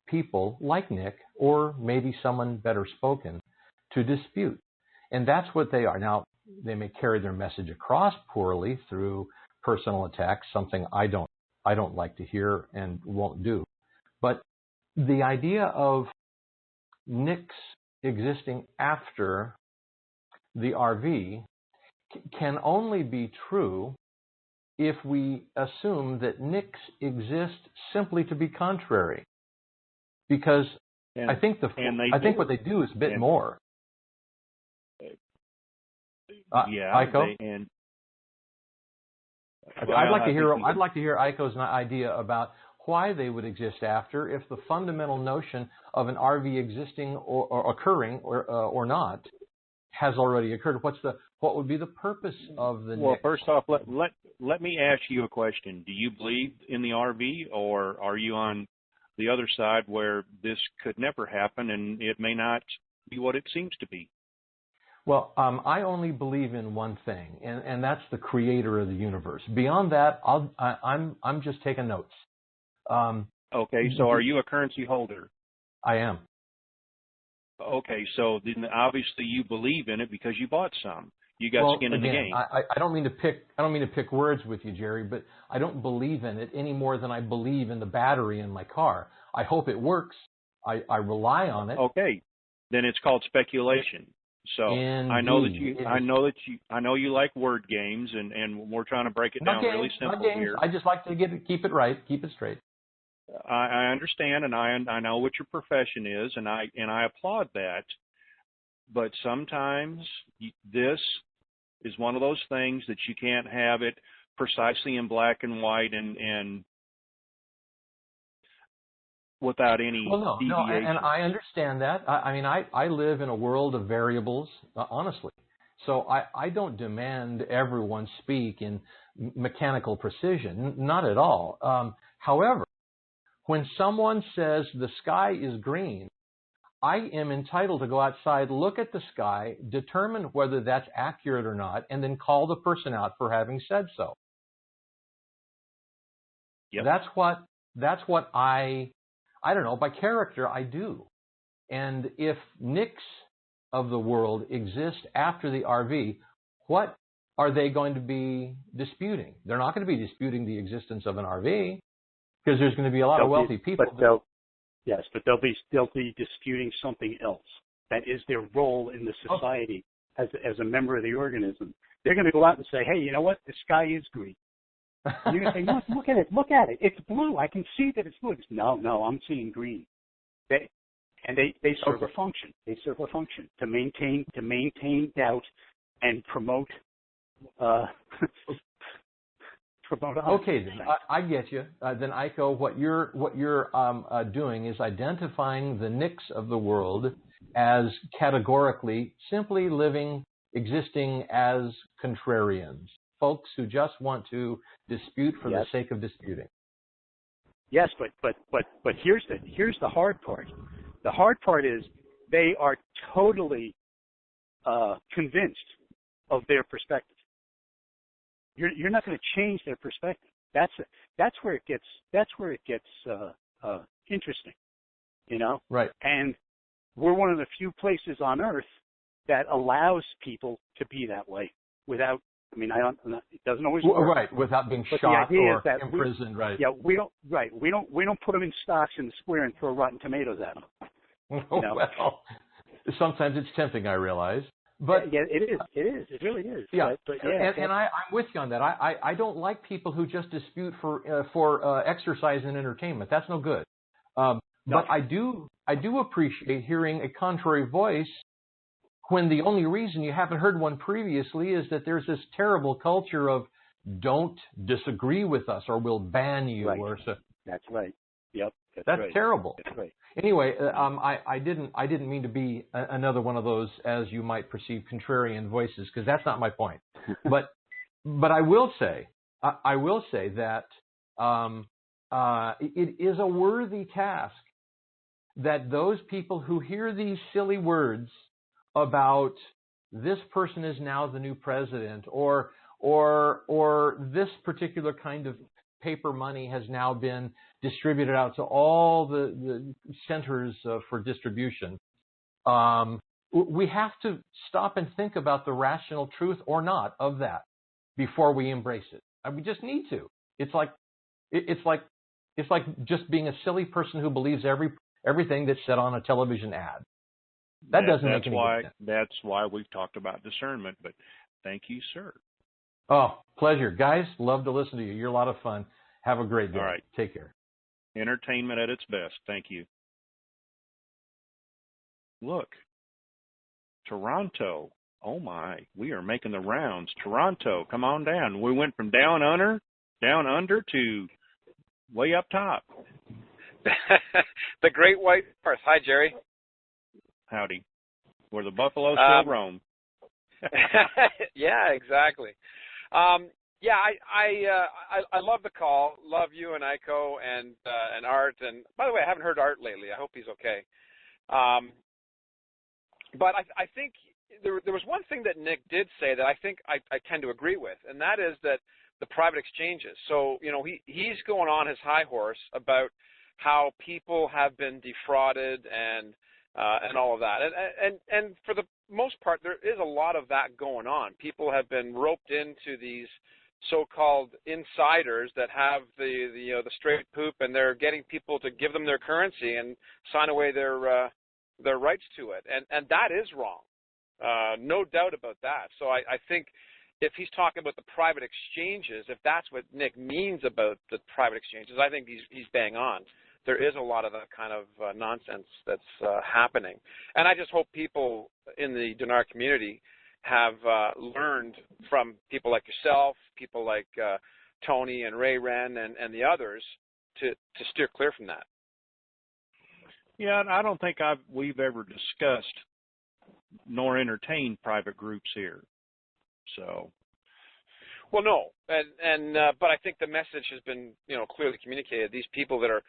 people like Nick, or maybe someone better spoken, to dispute. And that's what they are. Now, they may carry their message across poorly through personal attacks, something I don't like to hear and won't do. But the idea of Nicks existing after the RV can only be true if we assume that Nicks exist simply to be contrary. Because I think what they do is a bit more. Iko? I'd like to hear Iko's idea about why they would exist after, if the fundamental notion of an RV existing or occurring or not has already occurred. What would be the purpose of the? Well, first off, let me ask you a question. Do you believe in the RV, or are you on the other side where this could never happen and it may not be what it seems to be? Well, I only believe in one thing, and that's the creator of the universe. Beyond that, I'm just taking notes. Okay, so are you a currency holder? I am. Okay, so then obviously you believe in it because you bought some. You got skin in the game. I don't mean to pick words with you, Jerry, but I don't believe in it any more than I believe in the battery in my car. I hope it works. I rely on it. Okay, then it's called speculation. So Indeed. I know you like word games, and we're trying to break it down really simple here. I just like to keep it right, keep it straight. I understand, and I know what your profession is, and I applaud that. But sometimes this is one of those things that you can't have it precisely in black and white and without any deviation. No, and I understand that. I live in a world of variables, honestly. So I don't demand everyone speak in mechanical precision, not at all. However, when someone says the sky is green, I am entitled to go outside, look at the sky, determine whether that's accurate or not, and then call the person out for having said so. Yep. That's what I don't know, by character I do. And if Nicks of the world exist after the RV, what are they going to be disputing? They're not going to be disputing the existence of an RV, because there's going to be a lot of wealthy people. But they'll be disputing something else. That is their role in the society as a member of the organism. They're going to go out and say, hey, you know what? The sky is green. And you're going to say, look at it. It's blue. I can see that it's blue. No, I'm seeing green. And they serve a function. They serve a function to maintain doubt and promote promote honesty. Okay, then I get you. Then Iko, what you're doing is identifying the nicks of the world as categorically simply existing as contrarians, folks who just want to dispute for the sake of disputing. Yes, but here's the hard part. The hard part is they are totally convinced of their perspective. You're not going to change their perspective. That's where it gets interesting, you know. Right. And we're one of the few places on Earth that allows people to be that way without. I mean, it doesn't always work. Right, without being but shot the idea or is that imprisoned. Right. Yeah, we don't put them in stocks in the square and throw rotten tomatoes at them. You know? Well, sometimes it's tempting, I realize. But yeah, it is. It really is. Yeah, but yeah, and I'm with you on that. I don't like people who just dispute for exercise and entertainment. That's no good. No. But I do appreciate hearing a contrary voice when the only reason you haven't heard one previously is that there's this terrible culture of don't disagree with us or we'll ban you. Right. Or so. That's right. Yep. That's right. terrible. That's right. Anyway, I didn't mean to be another one of those, as you might perceive, contrarian voices, because that's not my point. But I will say that it is a worthy task that those people who hear these silly words about this person is now the new president, or this particular kind of paper money has now been distributed out to all the centers for distribution. We have to stop and think about the rational truth or not of that before we embrace it. We just need to. It's like just being a silly person who believes everything that's said on a television ad. That doesn't make any sense. That's why we've talked about discernment. But thank you, sir. Oh, pleasure, guys. Love to listen to you. You're a lot of fun. Have a great day. All right. Take care. Entertainment at its best. Thank you. Look, Toronto. Oh my, we are making the rounds. Toronto, come on down. We went from down under to way up top. The Great White North. Hi, Jerry. Howdy. Where the buffalo still roam. Yeah, exactly. Yeah, I love the call. Love you and Iko and Art. And by the way, I haven't heard Art lately. I hope he's okay. But I think there was one thing that Nick did say that I think I tend to agree with, and that is that the private exchanges. So, you know, he's going on his high horse about how people have been defrauded and all of that. And for the most part, there is a lot of that going on. People have been roped into these so-called insiders that have the straight poop, and they're getting people to give them their currency and sign away their rights to it. And that is wrong. No doubt about that. So I think if he's talking about the private exchanges, if that's what Nick means about the private exchanges, I think he's bang on. There is a lot of that kind of nonsense that's happening. And I just hope people in the Dinar community have learned from people like yourself, people like Tony and Ray Wren and the others to steer clear from that. Yeah, I don't think we've ever discussed nor entertained private groups here. So, well, no, but I think the message has been clearly communicated. These people that are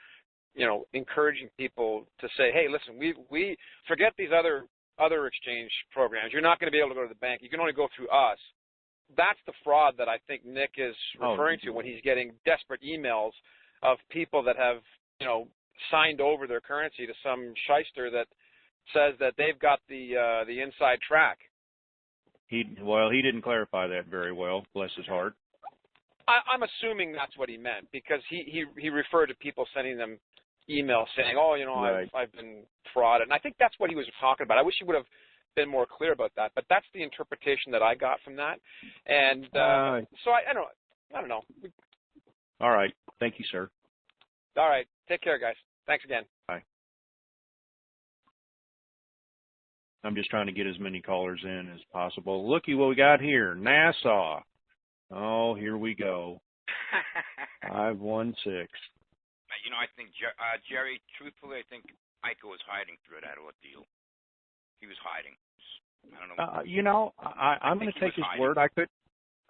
encouraging people to say, hey, listen, we forget these other exchange programs. You're not going to be able to go to the bank. You can only go through us. That's the fraud that I think Nick is referring to when he's getting desperate emails of people that have signed over their currency to some shyster that says that they've got the inside track. He didn't clarify that very well. Bless his heart. I'm assuming that's what he meant, because he referred to people sending them emails saying, right. I've been frauded. And I think that's what he was talking about. I wish he would have been more clear about that, but that's the interpretation that I got from that. And so I don't know. All right. Thank you, sir. All right. Take care, guys. Thanks again. Bye. I'm just trying to get as many callers in as possible. Looky what we got here. Nassau. Oh, here we go. 516. You know, I think, Jerry, truthfully, I think Ika was hiding through that ordeal. He was hiding. I don't know. You know, I'm going to take his word. I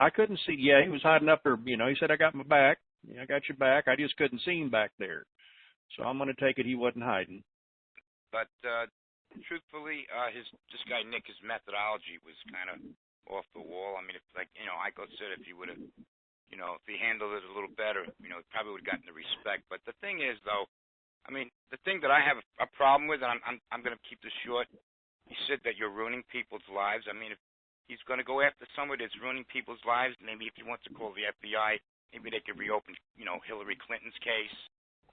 couldn't see. Yeah, he was hiding up there. You know, he said, I got my back. Yeah, I got your back. I just couldn't see him back there. So I'm going to take it he wasn't hiding. But truthfully, this guy Nick, his methodology was kind of off the wall. I mean, if like Iko said, if he would have, if he handled it a little better, probably would have gotten the respect. But the thing is, though, I mean, the thing that I have a problem with, and I'm going to keep this short. He said that you're ruining people's lives. I mean, if he's going to go after somebody that's ruining people's lives, maybe if he wants to call the FBI, maybe they could reopen, Hillary Clinton's case.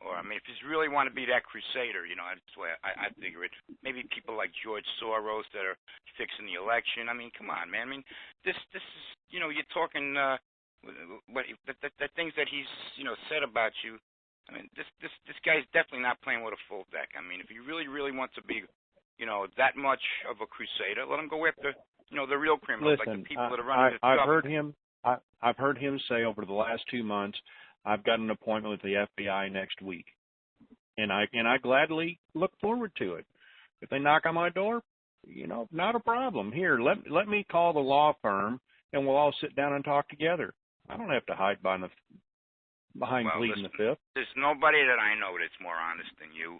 Or, I mean, if he's really want to be that crusader, that's the way I figure it. Maybe people like George Soros that are fixing the election. I mean, come on, man. I mean, this is, you're talking, the things that he's, said about you. I mean, this guy's definitely not playing with a full deck. I mean, if he really, really wants to be, that much of a crusader, let him go after, the real criminals, Listen, like the people that are running the government. I've heard him say over the last 2 months, I've got an appointment with the FBI next week, and I gladly look forward to it. If they knock on my door, not a problem. Here, let me call the law firm, and we'll all sit down and talk together. I don't have to hide behind pleading the fifth. There's nobody that I know that's more honest than you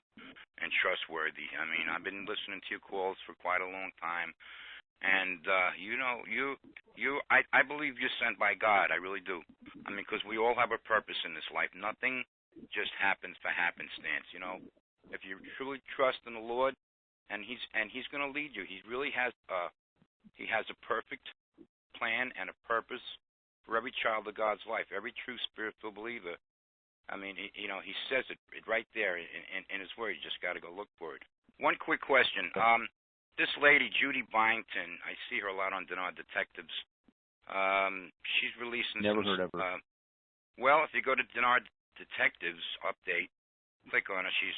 and trustworthy. I mean, I've been listening to your calls for quite a long time. And, I believe you're sent by God. I really do. I mean, because we all have a purpose in this life. Nothing just happens for happenstance, If you truly trust in the Lord, and He's going to lead you. He really has He has a perfect plan and a purpose for every child of God's life, every true spiritual believer. I mean, He says it right there in His Word. You just got to go look for it. One quick question. This lady, Judy Byington, I see her a lot on Denard Detectives. She's releasing Never heard of her. Well, if you go to Denard Detectives update, click on her. She's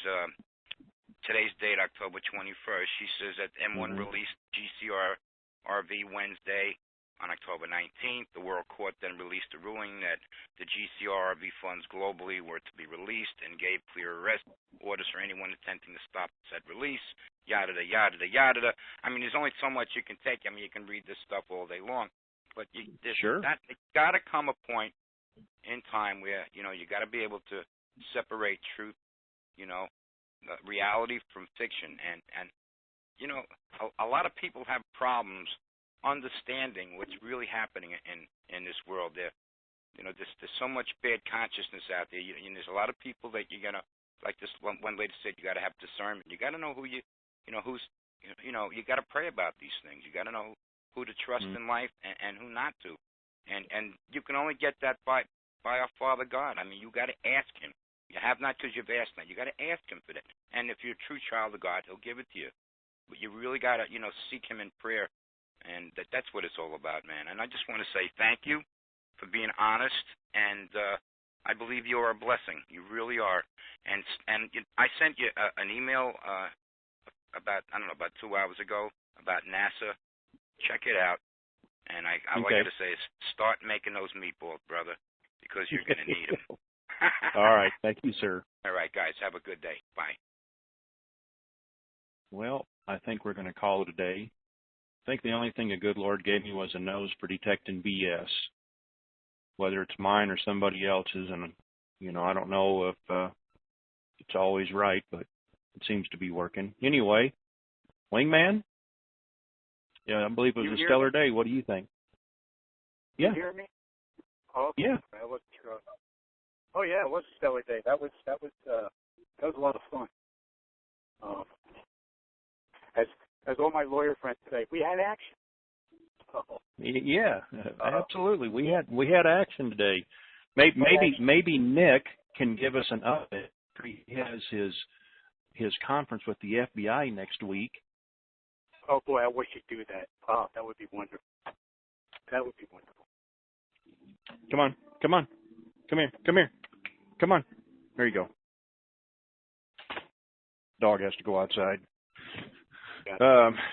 today's date, October 21st. She says that M1 released GCR RV Wednesday on October 19th. The World Court then released a ruling that the GCR RV funds globally were to be released and gave clear arrest orders for anyone attempting to stop said release. Yada, yada, yada. I mean, there's only so much you can take. I mean, you can read this stuff all day long. But there's got to come a point in time where, you got to be able to separate truth, reality from fiction. And a lot of people have problems understanding what's really happening in this world. There's so much bad consciousness out there. And there's a lot of people that you're going to, like this one lady said, you got to have discernment. You got to know who you got to pray about these things. You got to know who to trust in life and who not to. And you can only get that by our Father God. I mean, you got to ask Him. You have not because you've asked not. You got to ask Him for that. And if you're a true child of God, He'll give it to you. But you really got to, seek Him in prayer. And that's what it's all about, man. And I just want to say thank you for being honest. And I believe you are a blessing. You really are. And I sent you an email about 2 hours ago about NASA. Check it out. And all I got to say is start making those meatballs, brother, because you're going to need them. All right. Thank you, sir. All right, guys. Have a good day. Bye. Well, I think we're going to call it a day. I think the only thing the good Lord gave me was a nose for detecting BS, whether it's mine or somebody else's. And, I don't know if it's always right, but it seems to be working. Anyway, Wingman? Yeah, I believe it was a stellar day. What do you think? Yeah. You hear me? Oh, okay. Yeah. I wasn't sure. Oh yeah, it was a stellar day. That was a lot of fun. As all my lawyer friends say, we had action. Oh. Yeah, absolutely. We had action today. Maybe Nick can give us an update. He has his conference with the FBI next week. Oh boy, I wish you'd do that. Oh, that would be wonderful. That would be wonderful. Come on. Come here. Come on. There you go. Dog has to go outside.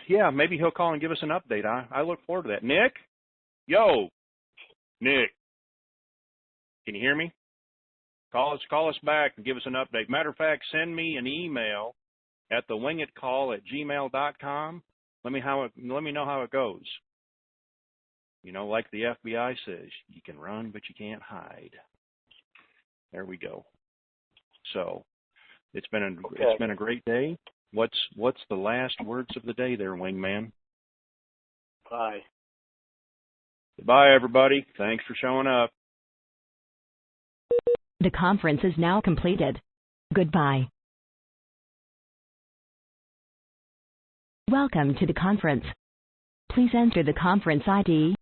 yeah, maybe he'll call and give us an update. I look forward to that. Nick? Yo! Nick. Can you hear me? Call us back and give us an update. Matter of fact, send me an email at thewingitcall@gmail.com. Let me know how it goes. You know, like the FBI says, you can run, but you can't hide. There we go. So it's been a great day. What's the last words of the day there, Wingman? Bye. Goodbye, everybody. Thanks for showing up. The conference is now completed. Goodbye. Welcome to the conference. Please enter the conference ID